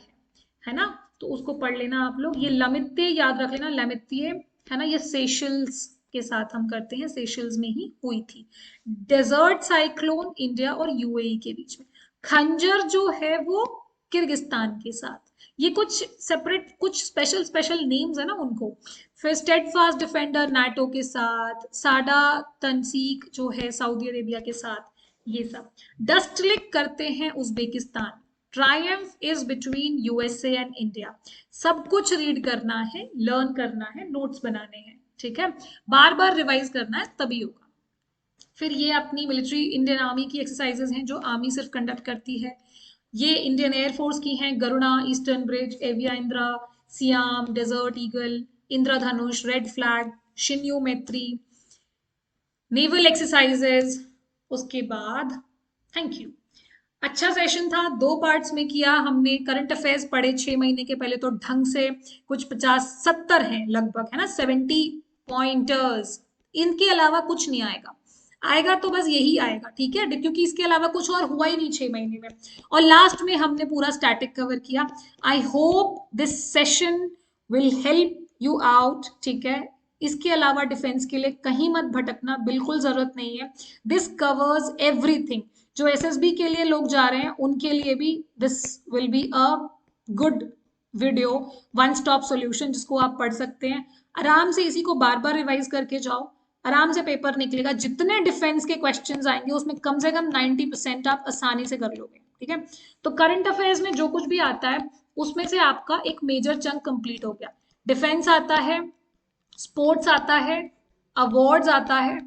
है ना, तो उसको पढ़ लेना आप लोग। ये लमित्य याद रख लेना, लमित्य है ना, ये सेशल्स के साथ हम करते हैं, सेशल्स में ही हुई थी। डेजर्ट साइक्लोन इंडिया और यूएई के बीच में। खंजर जो है वो किर्गिस्तान के साथ। ये कुछ सेपरेट, कुछ स्पेशल नेम्स है ना उनको। फिर स्टेडफास्ट डिफेंडर नाटो के साथ, साडा तंसीक जो है सऊदी अरेबिया के साथ, ये सब। डस्टलिक करते हैं Uzbekistan. Triumph is between USA and India. सब कुछ रीड करना है, लर्न करना है, नोट्स बनाने हैं, ठीक है, बार बार रिवाइज करना है, तभी होगा। फिर ये अपनी मिलिट्री इंडियन आर्मी की एक्सरसाइजेज हैं जो आर्मी सिर्फ कंडक्ट करती है। ये इंडियन एयरफोर्स की हैं, Garuda, eastern bridge, एविया Indira, SIAM, desert eagle, इंद्रधनुष, रेड फ्लैग, शिन्यू मैत्री, नेवल एक्सरसाइजेज। उसके बाद थैंक यू, अच्छा सेशन था, 2 पार्ट्स में किया हमने। करंट अफेयर्स पढ़े 6 महीने के पहले तो ढंग से, कुछ 50-70 हैं लगभग, है ना, 70 पॉइंटर्स। इनके अलावा कुछ नहीं आएगा, आएगा तो बस यही आएगा, ठीक है, क्योंकि इसके अलावा कुछ और हुआ ही नहीं 6 महीने में। और लास्ट में हमने पूरा स्टैटिक कवर किया। I hope this session will help you out, ठीक है। इसके अलावा डिफेंस के लिए कहीं मत भटकना, बिल्कुल जरूरत नहीं है। This covers everything. जो एसएसबी के लिए लोग जा रहे हैं उनके लिए भी this will be a good video, one stop solution, जिसको आप पढ़ सकते हैं आराम से। इसी को बार बार रिवाइज करके जाओ, आराम से पेपर निकलेगा। जितने डिफेंस के क्वेश्चंस आएंगे उसमें कम से कम 90% आप आसानी से कर लोगे, ठीक है। तो करंट अफेयर्स में जो कुछ भी आता है उसमें से आपका एक मेजर चंक कंप्लीट हो गया। डिफेंस आता है, स्पोर्ट्स आता है, अवार्ड्स आता है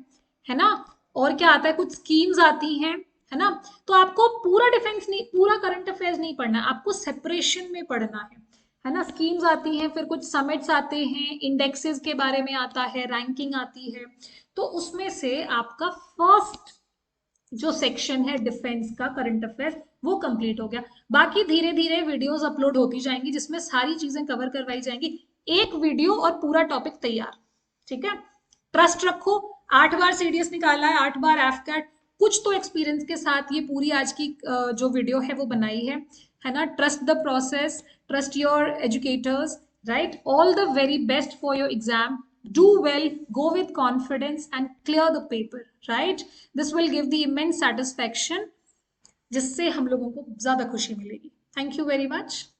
ना, और क्या आता है, कुछ स्कीम्स आती हैं, है ना। तो आपको पूरा डिफेंस नहीं, पूरा करंट अफेयर्स नहीं पढ़ना, आपको सेपरेशन में पढ़ना है ना। स्कीम्स आती हैं, फिर कुछ समिट्स आते हैं, इंडेक्सेस के बारे में आता है, रैंकिंग आती है। तो उसमें से आपका फर्स्ट जो सेक्शन है डिफेंस का करंट अफेयर्स वो कंप्लीट हो गया। बाकी धीरे धीरे वीडियोस अपलोड होती जाएंगी जिसमें सारी चीजें कवर करवाई जाएंगी। एक वीडियो और पूरा टॉपिक तैयार, ठीक है। ट्रस्ट रखो, 8 बार सीडीएस निकाला है, 8 बार एफकैट, कुछ तो एक्सपीरियंस के साथ ये पूरी आज की जो वीडियो है वो बनाई है ना। Trust the process, trust your educators, right. All the very best for your exam. do well, go with confidence, and clear the paper, right? This will give the immense satisfaction, जिससे हम लोगों को ज़्यादा खुशी मिलेगी. Thank you very much.